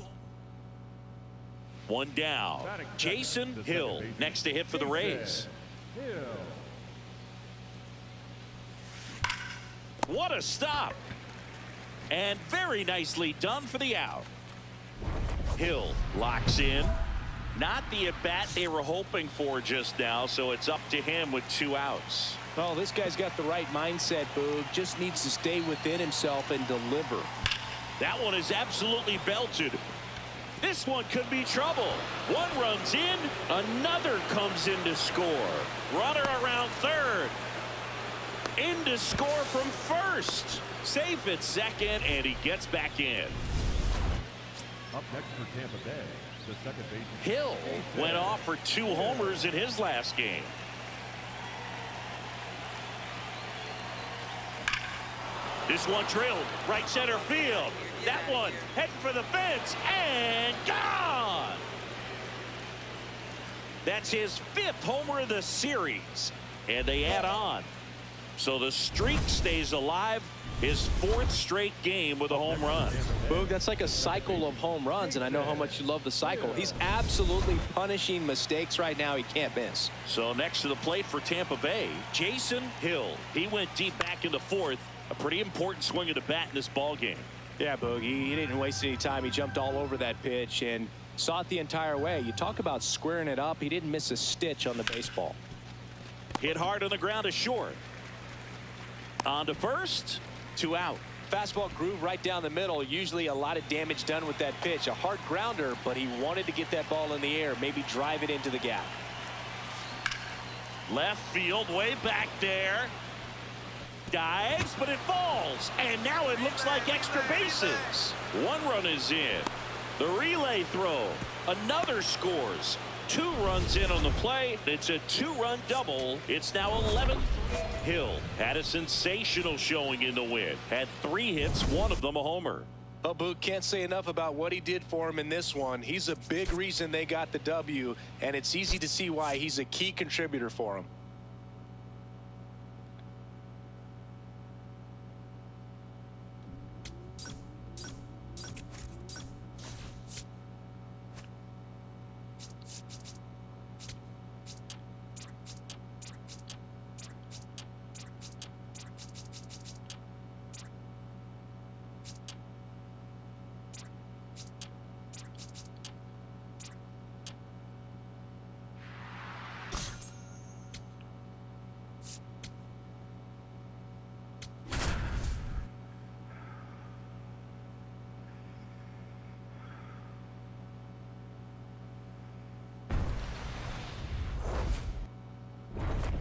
One down. Jason Hill next to hit for the Rays. What a stop. And very nicely done for the out. Hill locks in. Not the at-bat they were hoping for just now, so it's up to him with 2 outs. Well, this guy's got the right mindset, Boog. Just needs to stay within himself and deliver. That one is absolutely belted. This one could be trouble. One runs in, another comes in to score. Runner around third. In to score from first. Safe at second, and he gets back in. Up next for Tampa Bay, the second baseman. Hill went off for 2 homers in his last game. This one drilled right center field. That one heading for the fence and gone. That's his 5th homer of the series, and they add on. So the streak stays alive. His 4th straight game with a home run. Boog, that's like a cycle of home runs, and I know how much you love the cycle. He's absolutely punishing mistakes right now he can't miss. So next to the plate for Tampa Bay, Jason Hill. He went deep back into 4th. A pretty important swing of the bat in this ball game. Yeah, Boog, he didn't waste any time. He jumped all over that pitch and saw it the entire way. You talk about squaring it up. He didn't miss a stitch on the baseball. Hit hard on the ground to short. On to first. 2 out. Fastball groove right down the middle. Usually a lot of damage done with that pitch. A hard grounder, but he wanted to get that ball in the air, maybe drive it into the gap. Left field, way back there. Dives, but it falls. And now it looks like extra bases. 1 run is in. The relay throw. Another scores. 2 runs in on the play. It's a 2-run double. It's now 11. Hill had a sensational showing in the win. Had 3 hits, 1 of them a homer. Oh, Boog, can't say enough about what he did for him in this one. He's a big reason they got the W, and it's easy to see why he's a key contributor for him.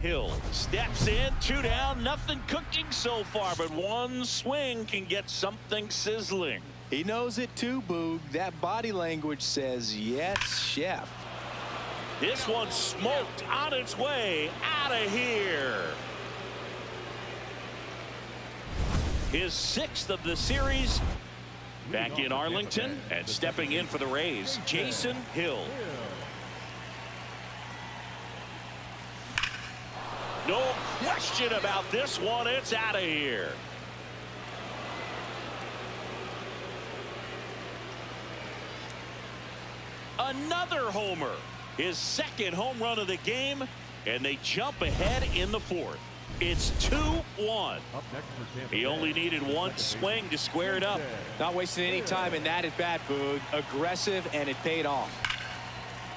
Hill steps in, 2 down, nothing cooking so far, but one swing can get something sizzling. He knows it too, Boog. That body language says, yes, chef. This one smoked on its way out of here. His 6th of the series. Back in Arlington and stepping in for the Rays, Jason Hill. No question about this one. It's out of here. Another homer. His 2nd home run of the game, and they jump ahead in the 4th. It's 2-1. He only needed one swing to square it up. Not wasting any time in that at bat, Boog. Aggressive, and it paid off.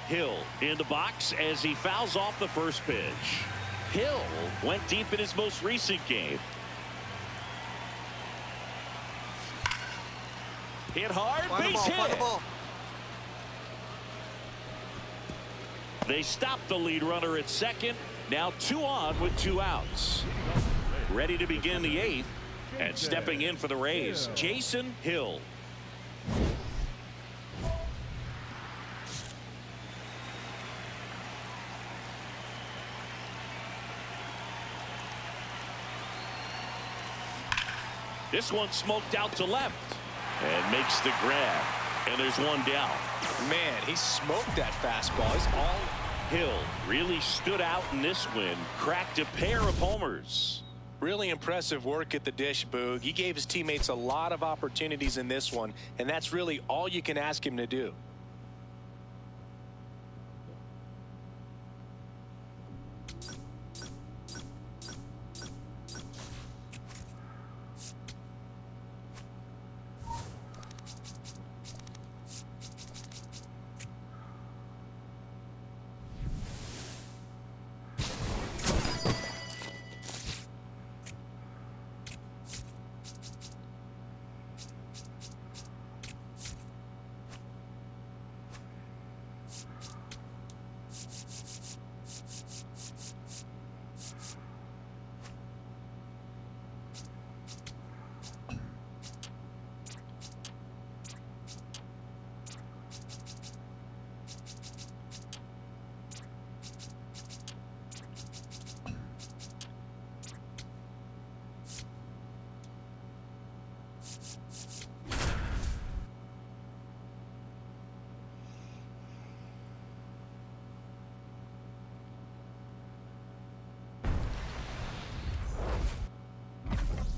Hill in the box as he fouls off the first pitch. Hill went deep in his most recent game. Hit hard, base hit. They stop the lead runner at second. Now 2 on with 2 outs. Ready to begin the 8th. And stepping in for the Rays, Jason Hill. This one smoked out to left and makes the grab. And there's one down. Man, he smoked that fastball. He's all... Hill really stood out in this win, cracked a pair of homers. Really impressive work at the dish, Boog. He gave his teammates a lot of opportunities in this one, and that's really all you can ask him to do.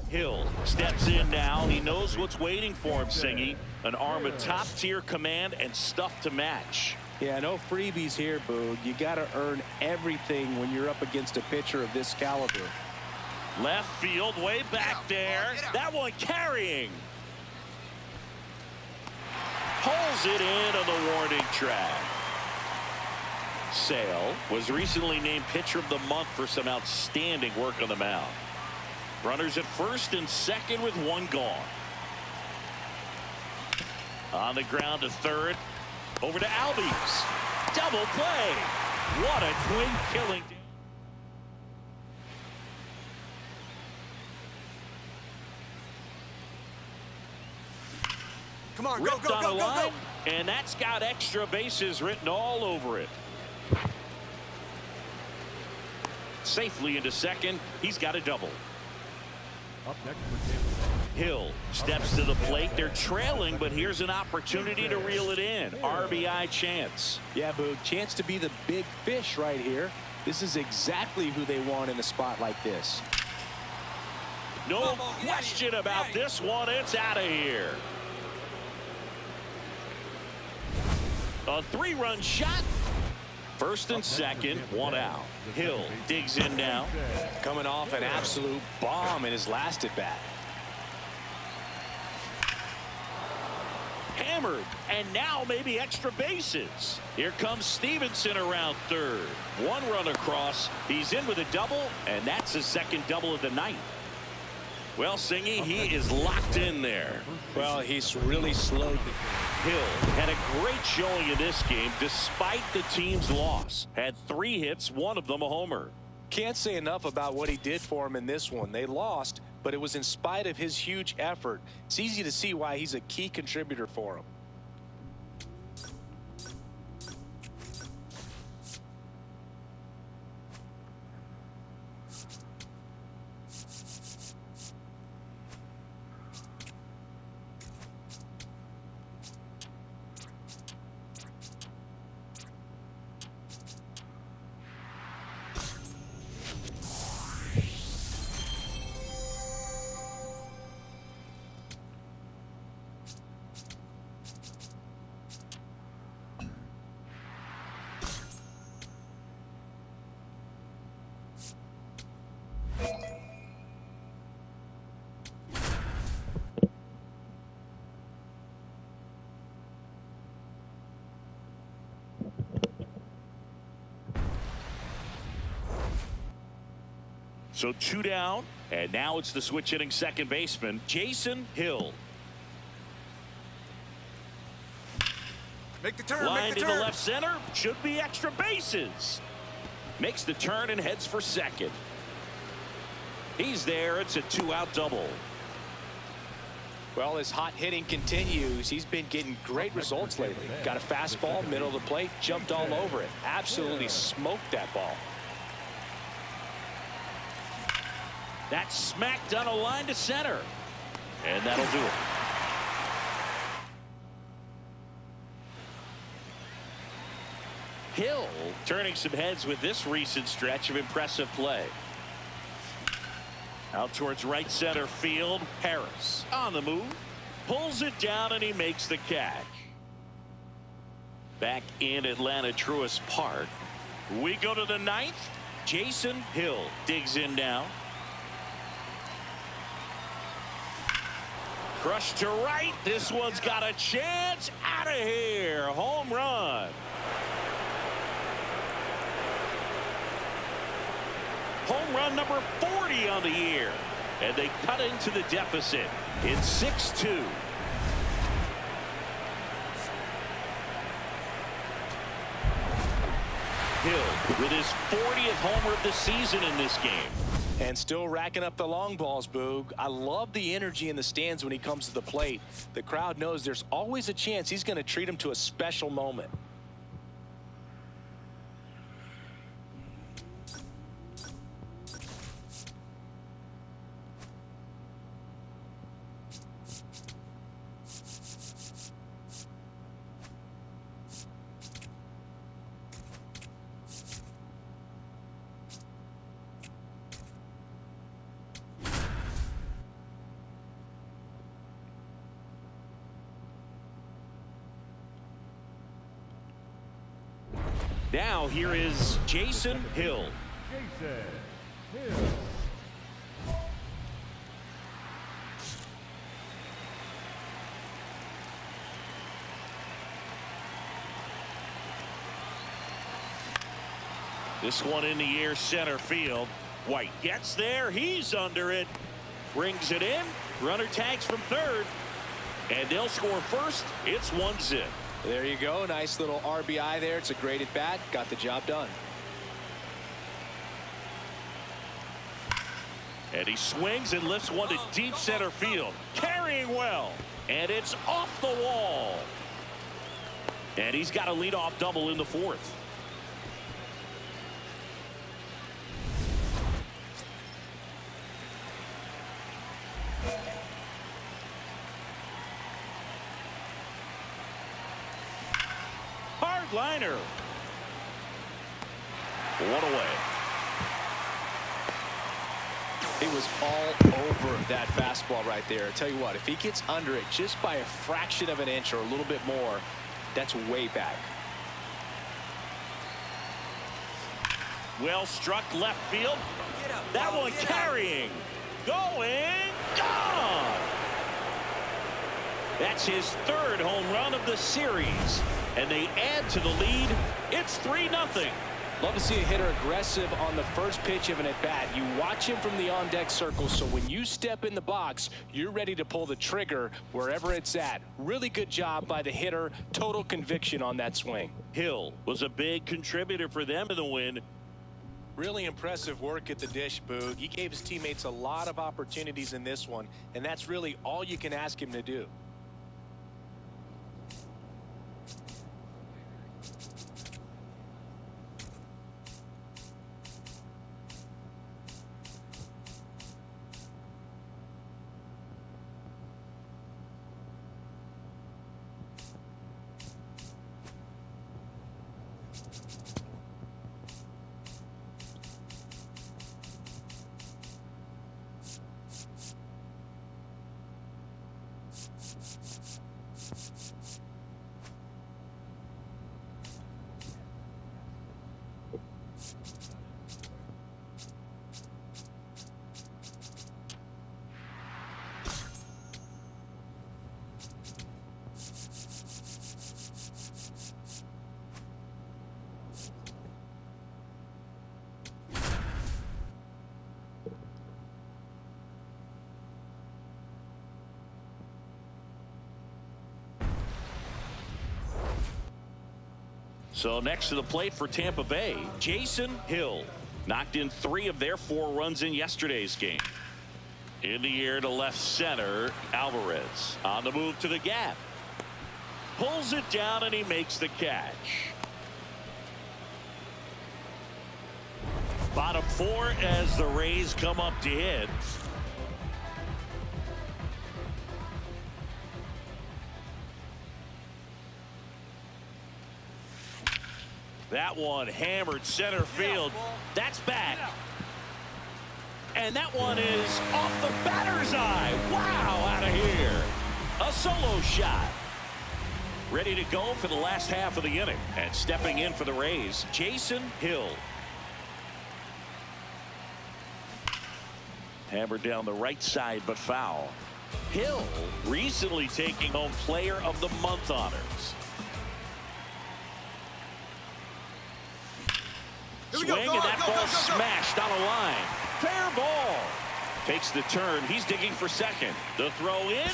Hill steps in now. He knows what's waiting for him, Singy. An arm of top-tier command and stuff to match. Yeah, no freebies here, Boog. You got to earn everything when you're up against a pitcher of this caliber. Left field, way back there. That one carrying. Pulls it in on the warning track. Sale was recently named Pitcher of the Month for some outstanding work on the mound. Runners at first and second with 1 gone. On the ground to third. Over to Albies. Double play. What a twin killing. Come on, Ripped go, on go, a go, go, line, go. and that's got extra bases written all over it. Safely into second. He's got a double. Up next for Tampa Bay. Hill steps to the plate. They're trailing, but here's an opportunity to reel it in. RBI chance. Yeah, Boog, chance to be the big fish right here. This is exactly who they want in a spot like this. No question about this one. It's out of here. A 3-run shot. First and second, 1 out. Hill digs in now. Coming off an absolute bomb in his last at bat. Hammered, and now maybe extra bases. Here comes Stevenson around third. 1 run across. He's in with a double, and that's his 2nd double of the night. Well, Singy, he is locked in there. Well, he's really slowed. Hill had a great showing in this game despite the team's loss. Had 3 hits, 1 of them a homer. Can't say enough about what he did for him in this one. They lost, but it was in spite of his huge effort. It's easy to see why he's a key contributor for him. So 2 down, and now it's the switch hitting second baseman, Jason Hill. Make the turn. Line Make the to turn. the left center. Should be extra bases. Makes the turn and heads for second. He's there. It's a 2-out double. Well, his hot hitting continues. He's been getting great results lately. Got a fastball, middle of the plate, jumped all over it. Absolutely smoked that ball. That's smacked on a line to center. And that'll do it. Hill turning some heads with this recent stretch of impressive play. Out towards right center field. Harris on the move. Pulls it down and he makes the catch. Back in Atlanta Truist Park. We go to the ninth. Jason Hill digs in now. Crushed to right. This one's got a chance. Out of here. Home run. Home run number 40 on the year. And they cut into the deficit. It's 6-2. Hill with his 40th homer of the season in this game. And still racking up the long balls, Boog. I love the energy in the stands when he comes to the plate. The crowd knows there's always a chance he's going to treat him to a special moment. Now here is Jason Hill. Jason Hill. This one in the air, center field. White gets there. He's under it. Brings it in. Runner tags from third. And they'll score first. It's 1-0. There you go. Nice little RBI there. It's a great at bat. Got the job done. And he swings and lifts one to deep center field. Carrying well. And it's off the wall. And he's got a leadoff double in the fourth. Liner. One away. He was all over that fastball right there. I tell you what, if he gets under it just by a fraction of an inch or a little bit more, that's way back. Well struck left field. That one carrying. Going. Gone. That's his third home run of the series. And they add to the lead. It's 3-0. Love to see a hitter aggressive on the first pitch of an at-bat. You watch him from the on-deck circle, so when you step in the box, you're ready to pull the trigger wherever it's at. Really good job by the hitter. Total conviction on that swing. Hill was a big contributor for them in the win. Really impressive work at the dish, Boog. He gave his teammates a lot of opportunities in this one, and that's really all you can ask him to do. So next to the plate for Tampa Bay, Jason Hill. Knocked in 3 of their 4 runs in yesterday's game. In the air to left center, Alvarez on the move to the gap. Pulls it down and he makes the catch. Bottom 4 as the Rays come up to hit. That one hammered center field. That's back. And that one is off the batter's eye. Wow, out of here. A solo shot. Ready to go for the last half of the inning. And stepping in for the Rays, Jason Hill. Hammered down the right side, but foul. Hill recently taking home Player of the Month honors. Swing, and that ball smashed on a line. Fair ball. Takes the turn. He's digging for second. The throw in.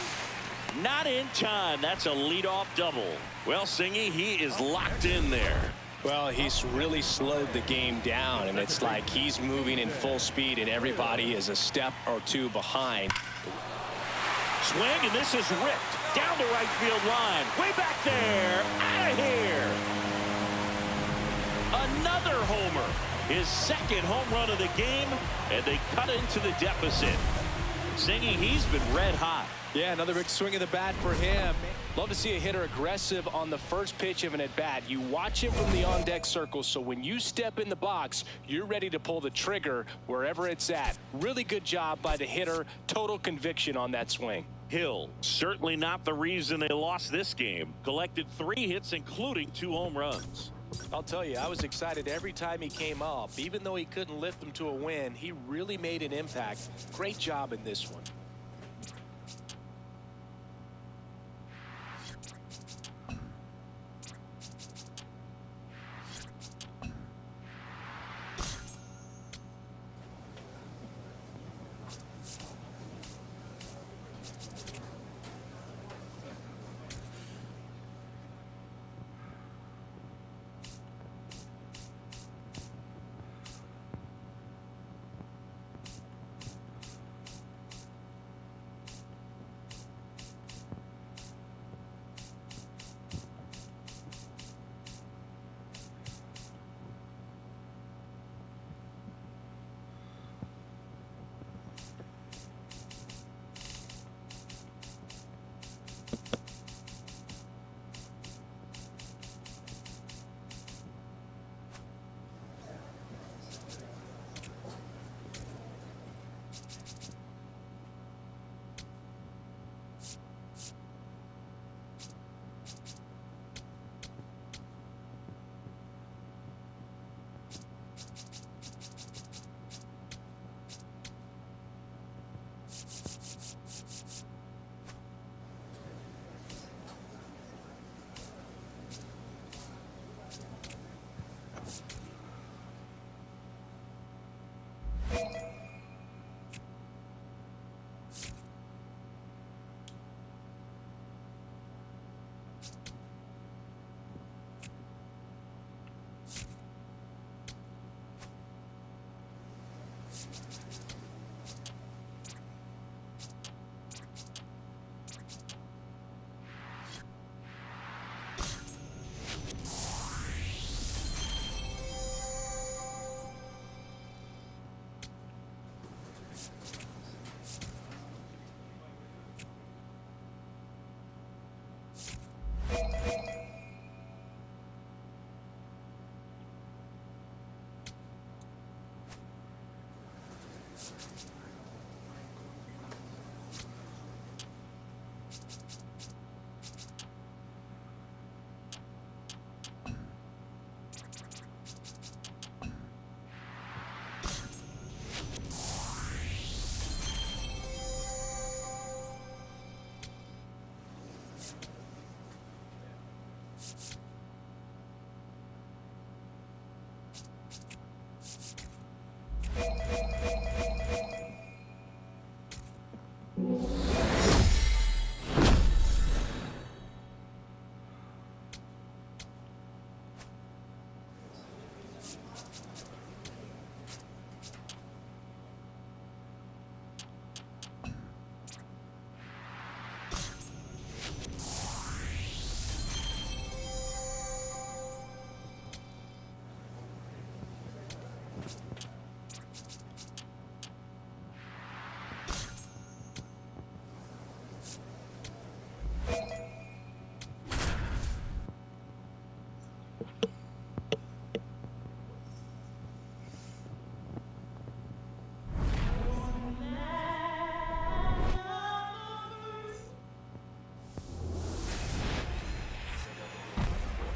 Not in time. That's a leadoff double. Well, Singy, he is locked in there. Well, he's really slowed the game down, and it's like he's moving in full speed, and everybody is a step or 2 behind. Swing, and this is ripped down the right field line. Way back there. Out of here. Another homer. His second home run of the game, and they cut into the deficit. Singy, he's been red hot. Yeah, another big swing of the bat for him. Love to see a hitter aggressive on the first pitch of an at-bat. You watch him from the on-deck circle, so when you step in the box, you're ready to pull the trigger wherever it's at. Really good job by the hitter. Total conviction on that swing. Hill, certainly not the reason they lost this game. Collected 3 hits, including 2 home runs. I'll tell you, I was excited every time he came up. Even though he couldn't lift them to a win, he really made an impact. Great job in this one.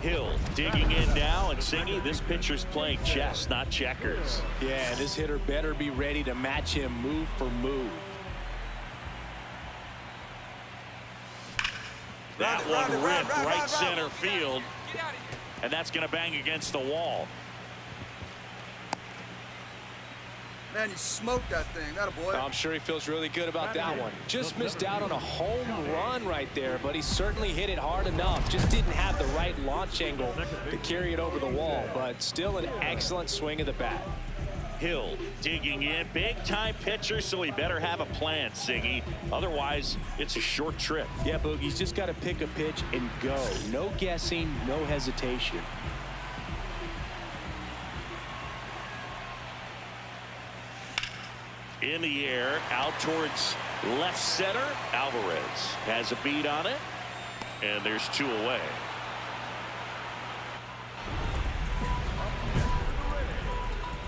Hill digging in now, and Singy, this pitcher's playing chess, not checkers. Yeah, this hitter better be ready to match him move for move. That one ripped right center field, and that's going to bang against the wall. Man, you smoked that thing. That a boy. I'm sure he feels really good about that one. Just missed out on a home run right there, but he certainly hit it hard enough. Just didn't have the right launch angle to carry it over the wall, but still an excellent swing of the bat. Hill digging in, big time pitcher, so he better have a plan, Singy. Otherwise, it's a short trip. Yeah, Boog, he's just got to pick a pitch and go. No guessing, no hesitation. In the air, out towards left center. Alvarez has a beat on it, and there's 2 away.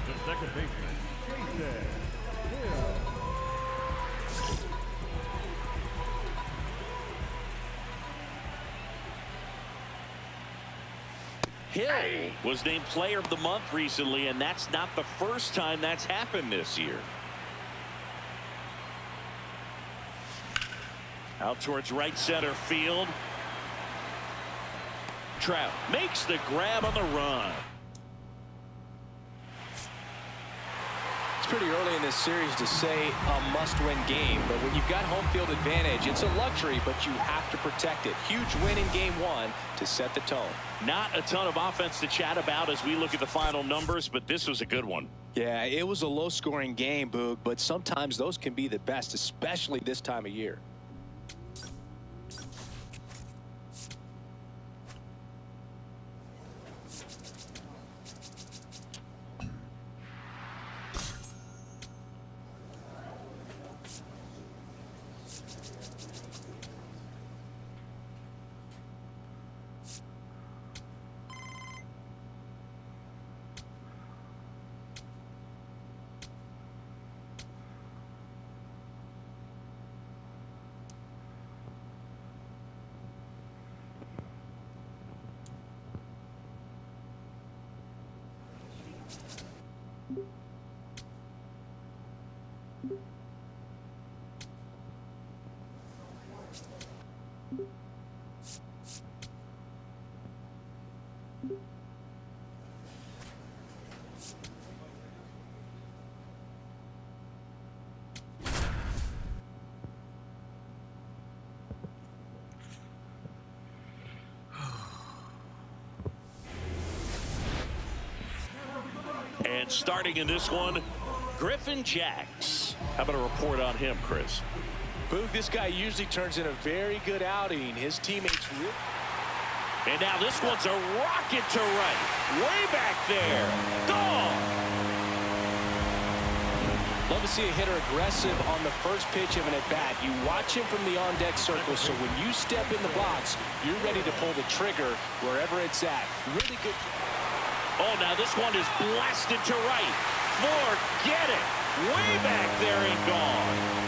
The second baseman, Jason Hill. Hill was named Player of the Month recently, and that's not the first time that's happened this year. Out towards right center field. Trout makes the grab on the run. It's pretty early in this series to say a must-win game, but when you've got home field advantage, it's a luxury, but you have to protect it. Huge win in game 1 to set the tone. Not a ton of offense to chat about as we look at the final numbers, but this was a good one. Yeah, it was a low-scoring game, Boog, but sometimes those can be the best, especially this time of year. And starting in this one, Griffin Jax. How about a report on him, Chris? Boog, this guy usually turns in a very good outing. His teammates really... And now this one's a rocket to right. Way back there. Gone. Love to see a hitter aggressive on the first pitch of an at-bat. You watch him from the on-deck circle, so when you step in the box, you're ready to pull the trigger wherever it's at. Really good. Oh, now this one is blasted to right. Forget it. Way back there and gone.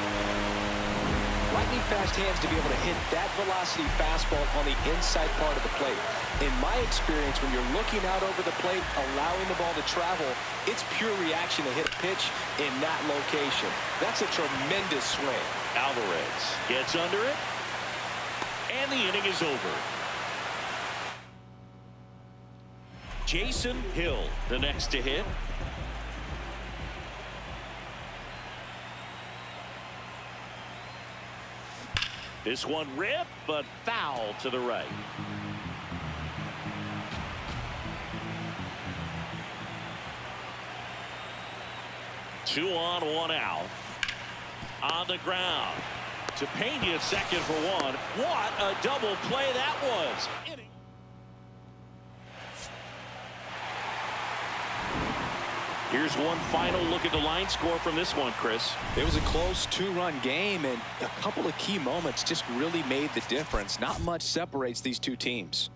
Lightning fast hands to be able to hit that velocity fastball on the inside part of the plate. In my experience, when you're looking out over the plate, allowing the ball to travel, it's pure reaction to hit a pitch in that location. That's a tremendous swing. Alvarez gets under it, and the inning is over. Jason Hill, the next to hit. This one ripped, but foul to the right. Two on, one out. On the ground. To Pena, second for one. What a double play that was. Here's one final look at the line score from this one, Chris. It was a close two-run game, and a couple of key moments just really made the difference. Not much separates these two teams.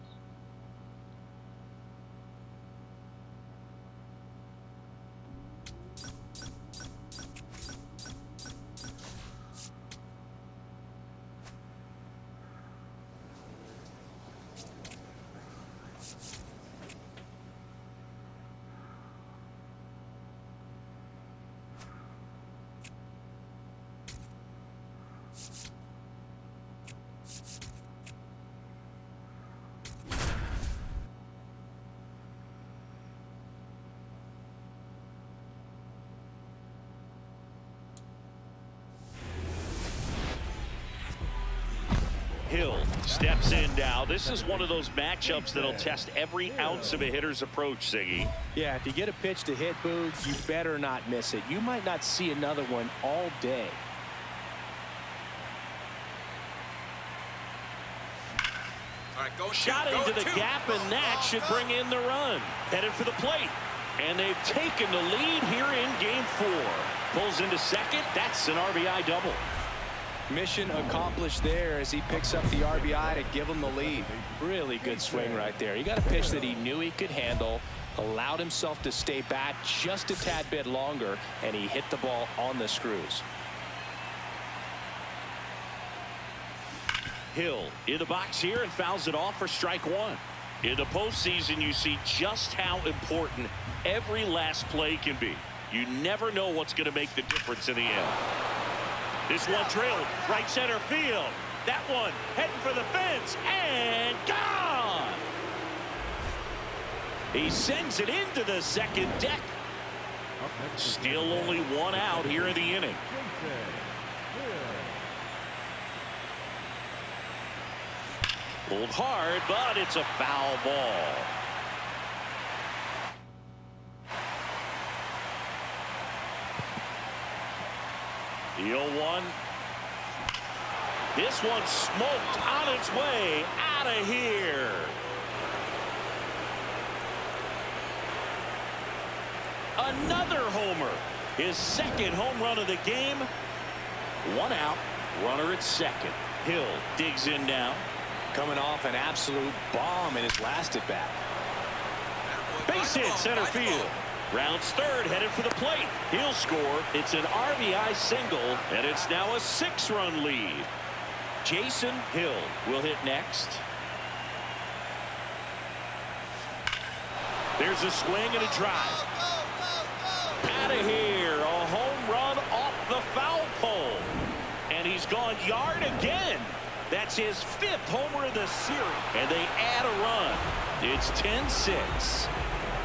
Hill steps in now. This is one of those matchups that'll test every ounce of a hitter's approach, Ziggy. Yeah, if you get a pitch to hit, Boog, you better not miss it. You might not see another one all day. All right, go Shot two, into go the two. gap, and that should bring in the run. Headed for the plate. And they've taken the lead here in game 4. Pulls into second. That's an RBI double. Mission accomplished there as he picks up the RBI to give him the lead. Really good swing right there. He got a pitch that he knew he could handle, allowed himself to stay back just a tad bit longer, and he hit the ball on the screws. Hill in the box here and fouls it off for strike one. In the postseason, you see just how important every last play can be. You never know what's going to make the difference in the end. This one drilled right center field. That one heading for the fence and gone. He sends it into the second deck. Still only one out here in the inning. Pulled hard, but it's a foul ball. The 0-1. This one smoked on its way out of here. Another homer. His second home run of the game. One out. Runner at second. Hill digs in now. Coming off an absolute bomb in his last at bat. Base hit center field. Rounds third, headed for the plate. He'll score. It's an RBI single, and it's now a 6-run lead. Jason Hill will hit next. There's a swing and a drive. Out of here, a home run off the foul pole. And he's gone yard again. That's his 5th homer of the series. And they add a run. It's 10-6.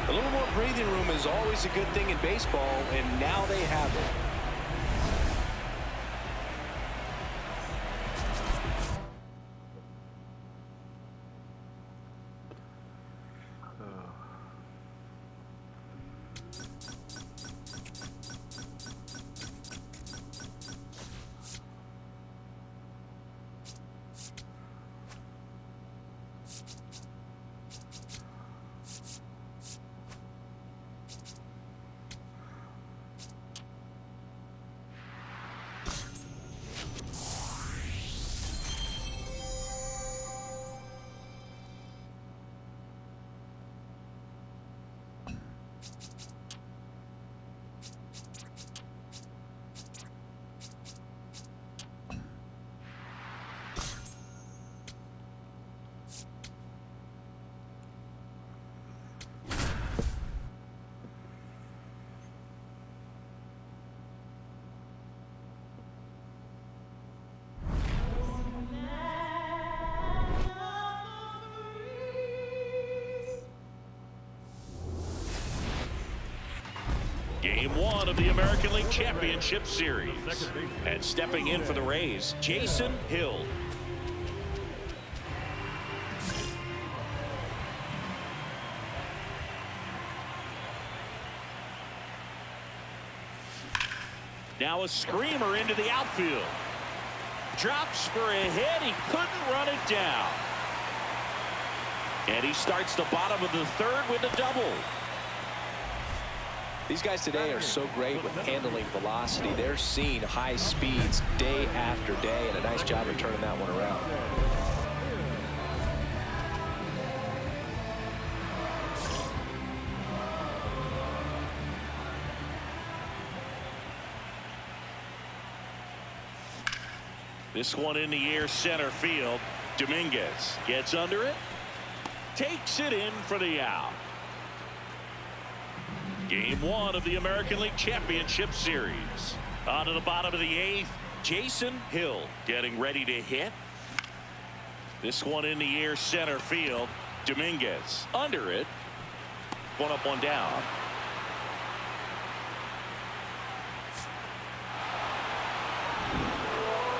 A little more breathing room is always a good thing in baseball, and now they have it. Game 1 of the American League Championship Series. And stepping in for the Rays, Jason Hill. Now a screamer into the outfield. Drops for a hit. He couldn't run it down. And he starts the bottom of the third with a double. These guys today are so great with handling velocity. They're seeing high speeds day after day, and a nice job of turning that one around. This one in the air, center field. Dominguez gets under it. Takes it in for the out. Game 1 of the American League Championship Series. On to the bottom of the 8th, Jason Hill getting ready to hit. This one in the air, center field. Dominguez under it. One up, one down.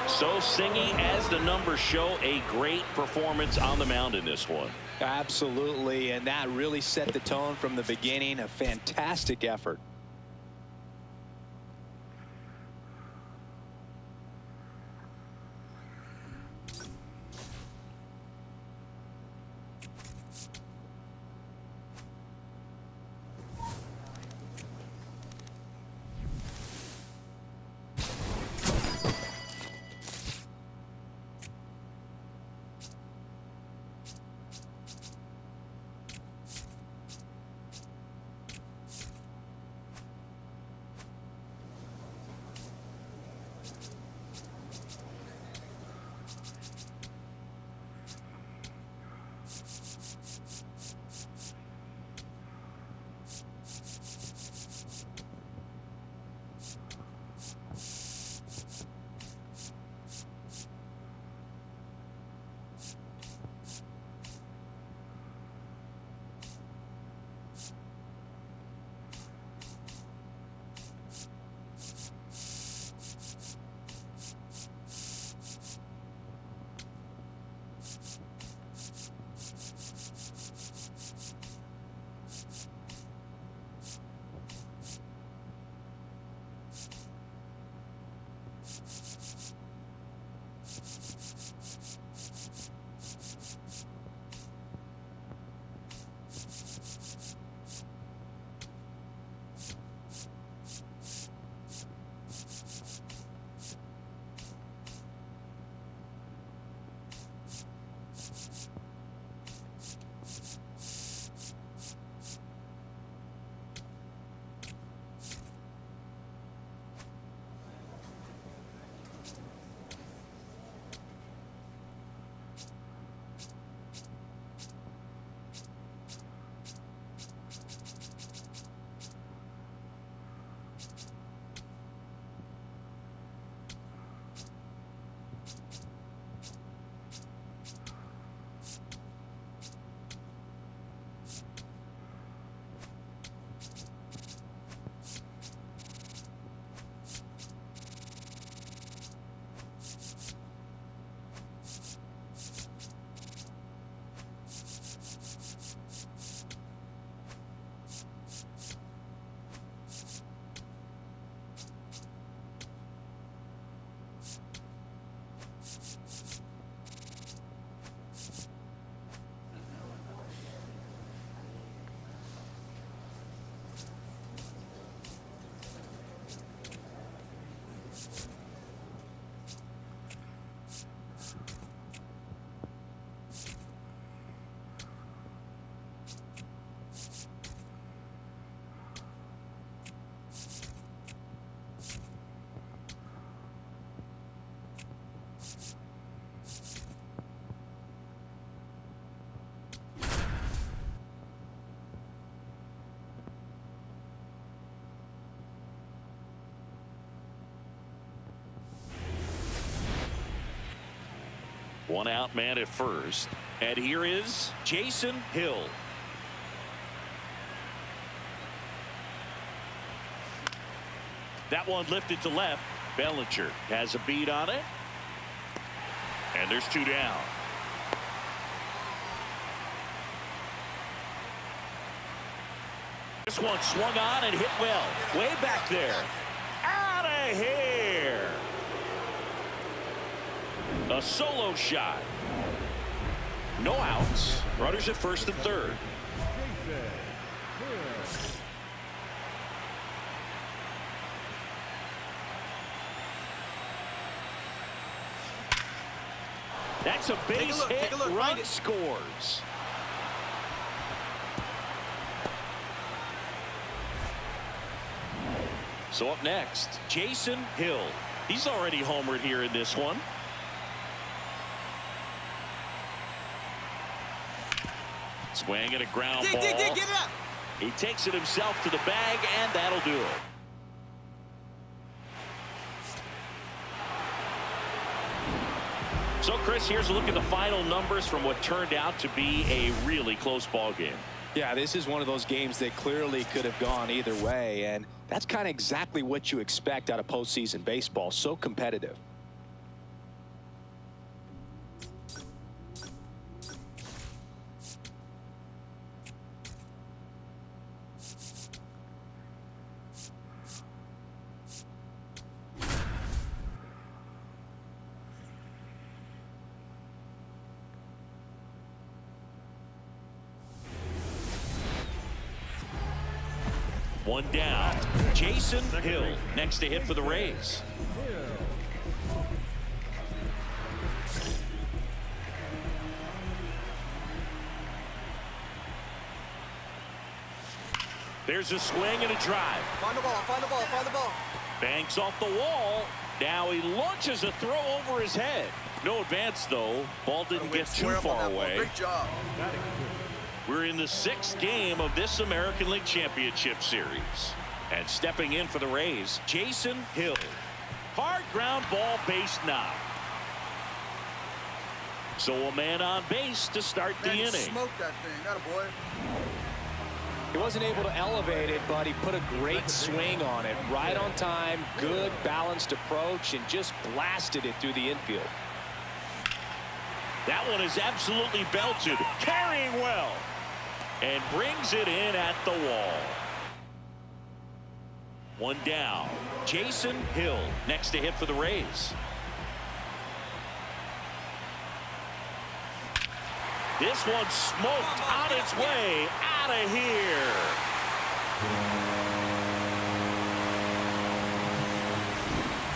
So Singy, as the numbers show, a great performance on the mound in this one. Absolutely, and that really set the tone from the beginning. A fantastic effort. One out, man at first. And here is Jason Hill. That one lifted to left. Bellinger has a beat on it. And there's 2 down. This one swung on and hit well. Way back there. Out of here. A solo shot. No outs. Runners at first and third. That's a base hit. Run scores. So up next, Jason Hill. He's already homered here in this one. Swing and a ground ball. Get it up. He takes it himself to the bag, and that'll do it. So, Chris, here's a look at the final numbers from what turned out to be a really close ball game. Yeah, this is one of those games that clearly could have gone either way, and that's kind of exactly what you expect out of postseason baseball. So competitive. One down. Jason Hill next to hit for the Rays. There's a swing and a drive. Find the ball, find the ball, find the ball. Banks off the wall. Now he launches a throw over his head. No advance, though. Ball didn't get too far away. Great job. We're in the 6th game of this American League Championship Series. And stepping in for the Rays, Jason Hill. Hard ground ball, base knock. So a man on base to start the inning. Smoked that thing. That a boy. He wasn't able to elevate it, but he put a great swing on it. Right on time, good, balanced approach, and just blasted it through the infield. That one is absolutely belted. Carrying well. And brings it in at the wall. One down. Jason Hill next to hit for the Rays. This one smoked on its way out of here.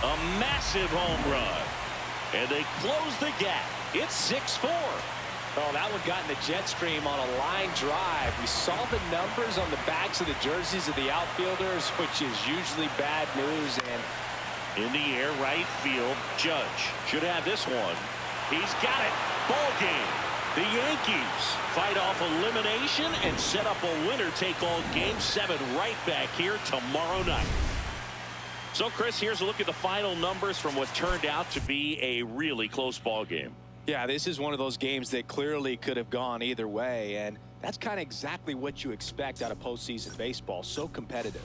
A massive home run. And they close the gap. It's 6-4. Oh, that one got in the jet stream on a line drive. We saw the numbers on the backs of the jerseys of the outfielders, which is usually bad news. And in the air, right field, Judge should have this one. He's got it. Ball game. The Yankees fight off elimination and set up a winner-take-all Game 7 right back here tomorrow night. So, Chris, here's a look at the final numbers from what turned out to be a really close ball game. yeah, this is one of those games that clearly could have gone either way, and that's kind of exactly what you expect out of postseason baseball. So competitive.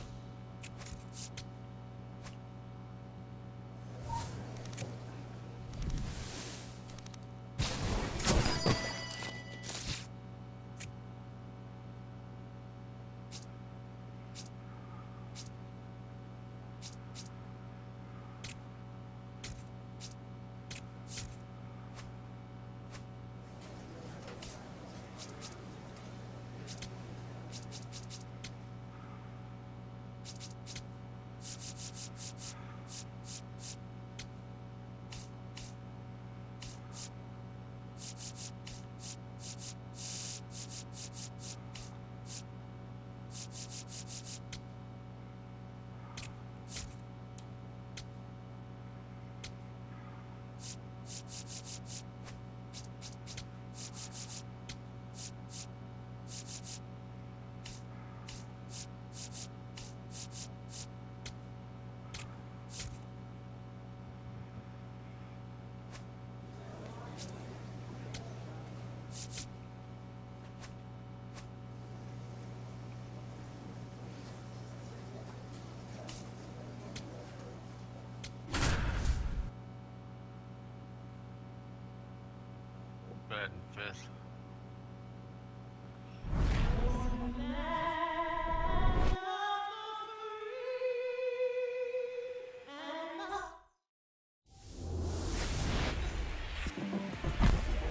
fifth.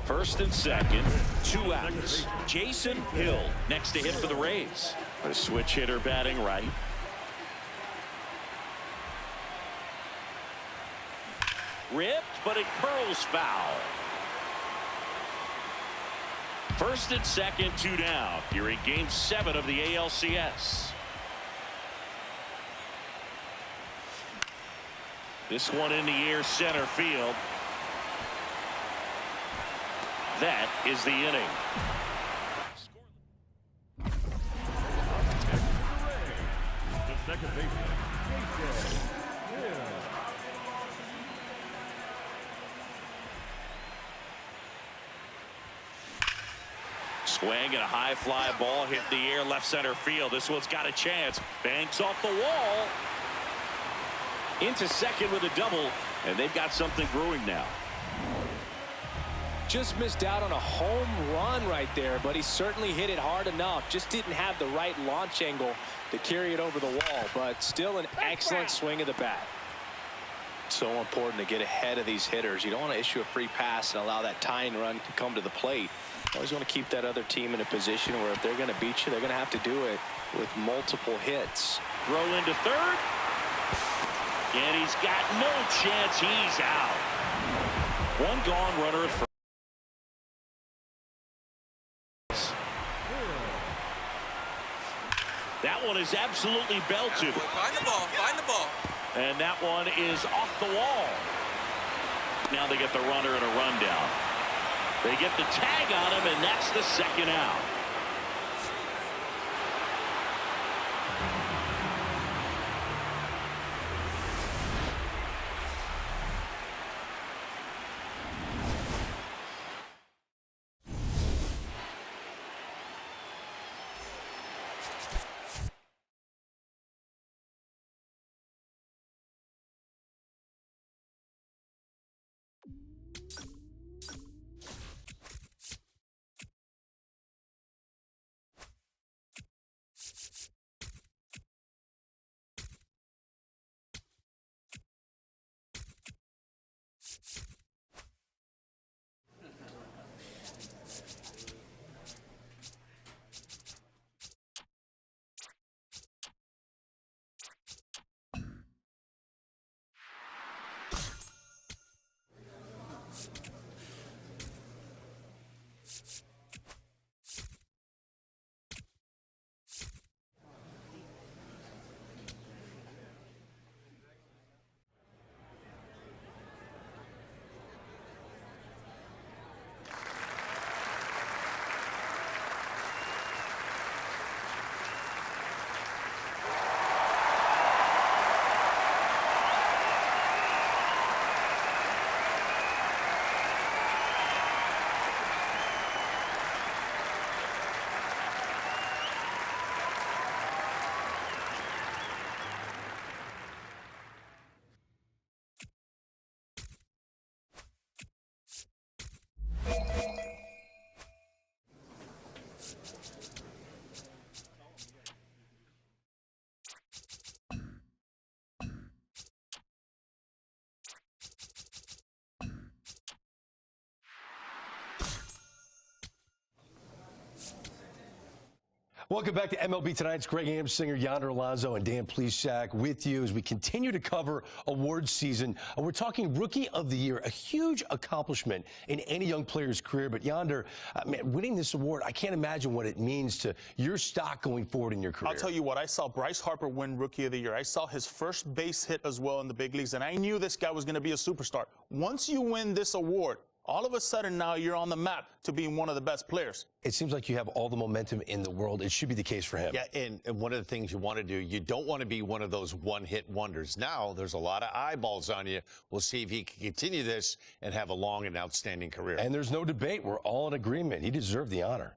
First and second, 2 outs. Jason Hill next to hit for the Rays. A switch hitter batting right. Ripped, but it curls foul. First and second, 2 down. You're in Game 7 of the ALCS. This one in the air, center field. That is the inning. The second baseman, Jason Hill. Swing and a high fly ball hit the air, left center field. This one's got a chance. Banks off the wall. Into second with a double, and they've got something brewing now. Just missed out on a home run right there, but he certainly hit it hard enough. Just didn't have the right launch angle to carry it over the wall, but still an excellent swing of the bat. So important to get ahead of these hitters. You don't want to issue a free pass and allow that tying run to come to the plate. You always want to keep that other team in a position where if they're going to beat you, they're going to have to do it with multiple hits. Throw into third. And he's got no chance. He's out. One gone, runner at first. That one is absolutely belted. Find the ball. Find the ball. And that one is off the wall. Now they get the runner and a rundown. They get the tag on him, and that's the second out. Welcome back to MLB Tonight's Greg Amsinger, Yonder Alonso, and Dan Plesac with you as we continue to cover awards season. We're talking Rookie of the Year, a huge accomplishment in any young player's career. But Yonder, man, winning this award, I can't imagine what it means to your stock going forward in your career. I'll tell you what, I saw Bryce Harper win Rookie of the Year. I saw his first base hit as well in the big leagues, and I knew this guy was going to be a superstar. Once you win this award, all of a sudden now you're on the map to being one of the best players. It seems like you have all the momentum in the world. It should be the case for him. Yeah, and one of the things you want to do, you don't want to be one of those one-hit wonders. Now there's a lot of eyeballs on you. We'll see if he can continue this and have a long and outstanding career. And there's no debate. We're all in agreement. He deserved the honor.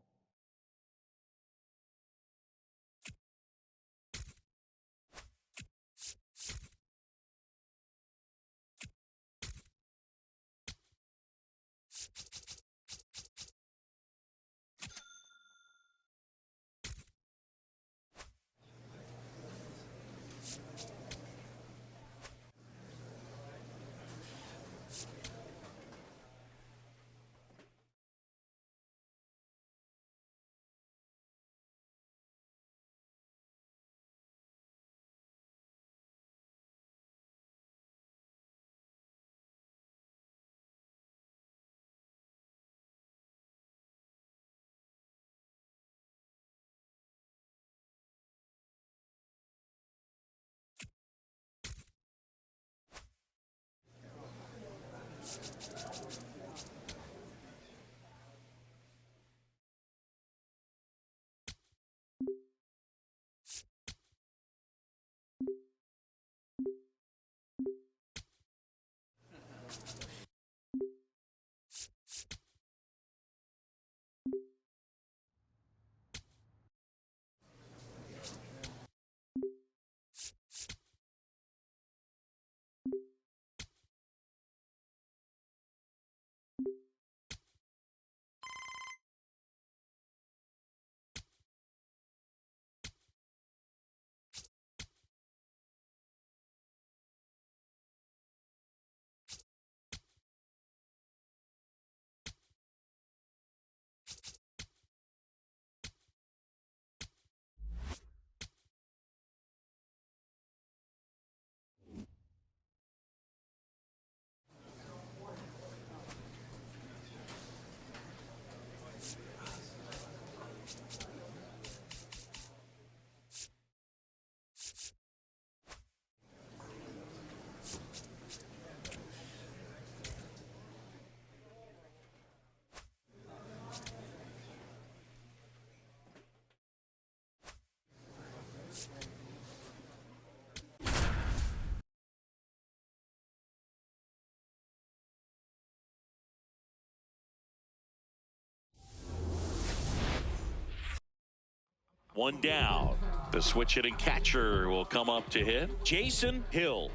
One down. The switch hitting catcher will come up to hit. Jason Hill.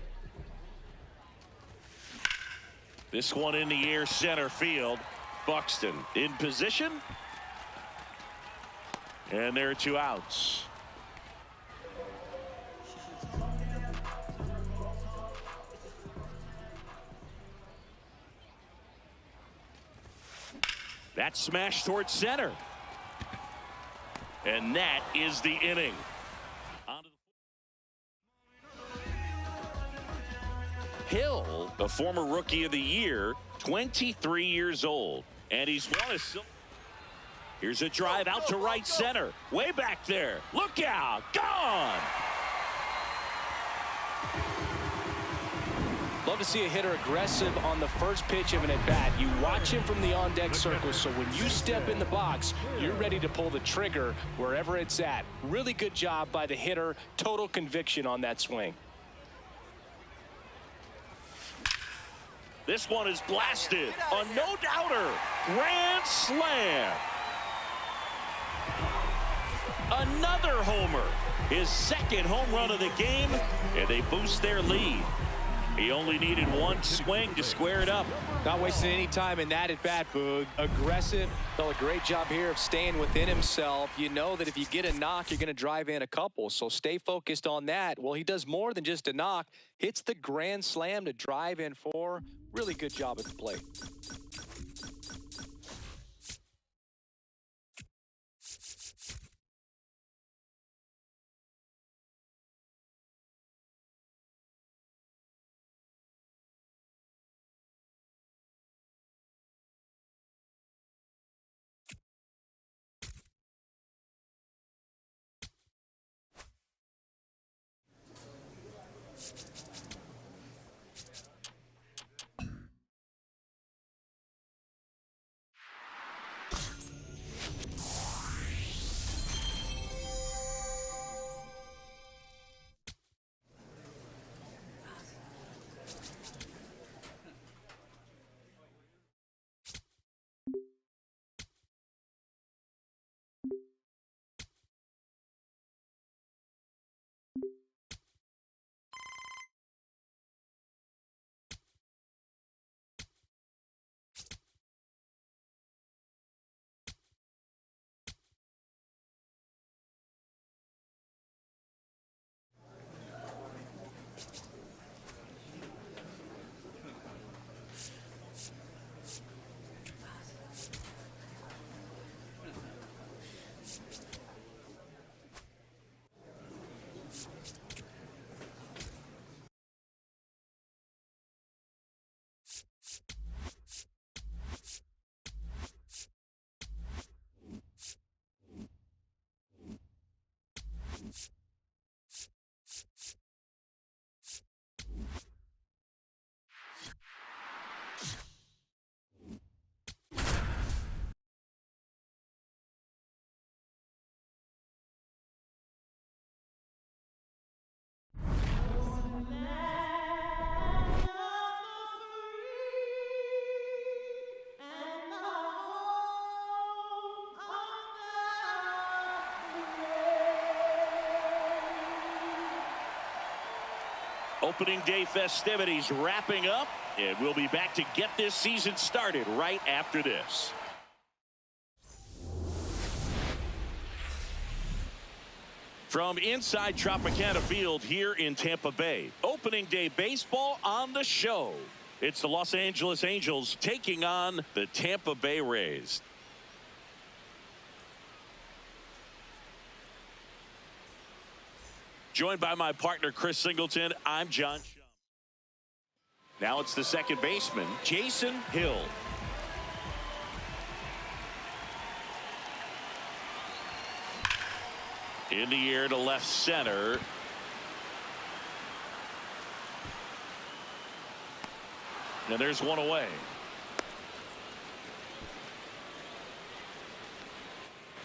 This one in the air, center field. Buxton in position. And there are 2 outs. That smash towards center. And that is the inning. Hill, the former Rookie of the Year, 23 years old. And he's won a silver. Here's a drive out to right center. Way back there. Look out. Gone. Love to see a hitter aggressive on the first pitch of an at-bat. You watch him from the on-deck circle, so when you step in the box, you're ready to pull the trigger wherever it's at. Really good job by the hitter. Total conviction on that swing. This one is blasted. A no-doubter. Grand slam. Another homer. His second home run of the game, and they boost their lead. He only needed one swing to square it up. Not wasting any time in that at bat, Boog. Aggressive. Done a great job here of staying within himself. You know that if you get a knock, you're going to drive in a couple. So stay focused on that. Well, he does more than just a knock. Hits the grand slam to drive in 4. Really good job at the plate. Opening day festivities wrapping up, and we'll be back to get this season started right after this. From inside Tropicana Field here in Tampa Bay, opening day baseball on the show. It's the Los Angeles Angels taking on the Tampa Bay Rays. Joined by my partner, Chris Singleton, I'm John Shum. Now it's the second baseman, Jason Hill. In the air to left center. And there's one away.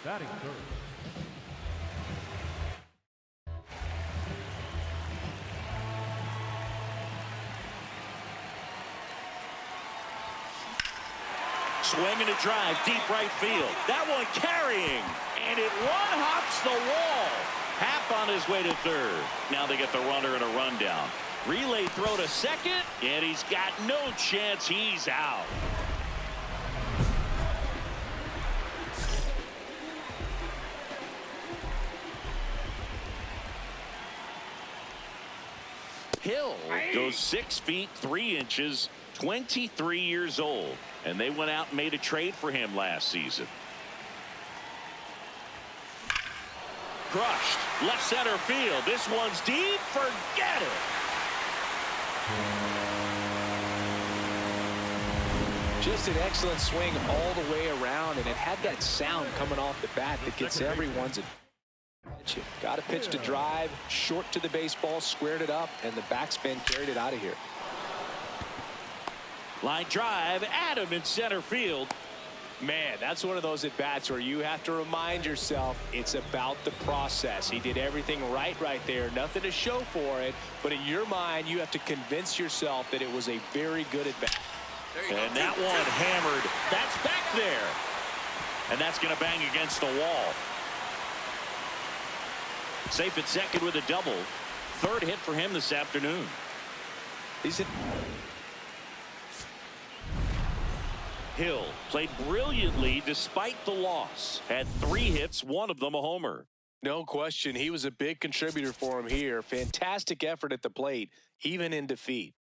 Batting third. Swinging a drive, deep right field. That one carrying, and it one-hops the wall. Happ on his way to third. Now they get the runner and a rundown. Relay throw to second, and he's got no chance. He's out. Hill goes 6 feet 3 inches, 23 years old. And they went out and made a trade for him last season. Crushed. Left center field. This one's deep. Forget it. Just an excellent swing all the way around, and it had that sound coming off the bat that gets everyone's attention. Got a pitch to drive, short to the baseball, squared it up, and the backspin carried it out of here. Line drive, Adam in center field. Man, that's one of those at-bats where you have to remind yourself it's about the process. He did everything right there. Nothing to show for it, but in your mind, you have to convince yourself that it was a very good at-bat. And that one hammered. That's back there. And that's going to bang against the wall. Safe at second with a double. Third hit for him this afternoon. He's in. Hill played brilliantly despite the loss. Had 3 hits, one of them a homer. No question. He was a big contributor for him here. Fantastic effort at the plate, even in defeat.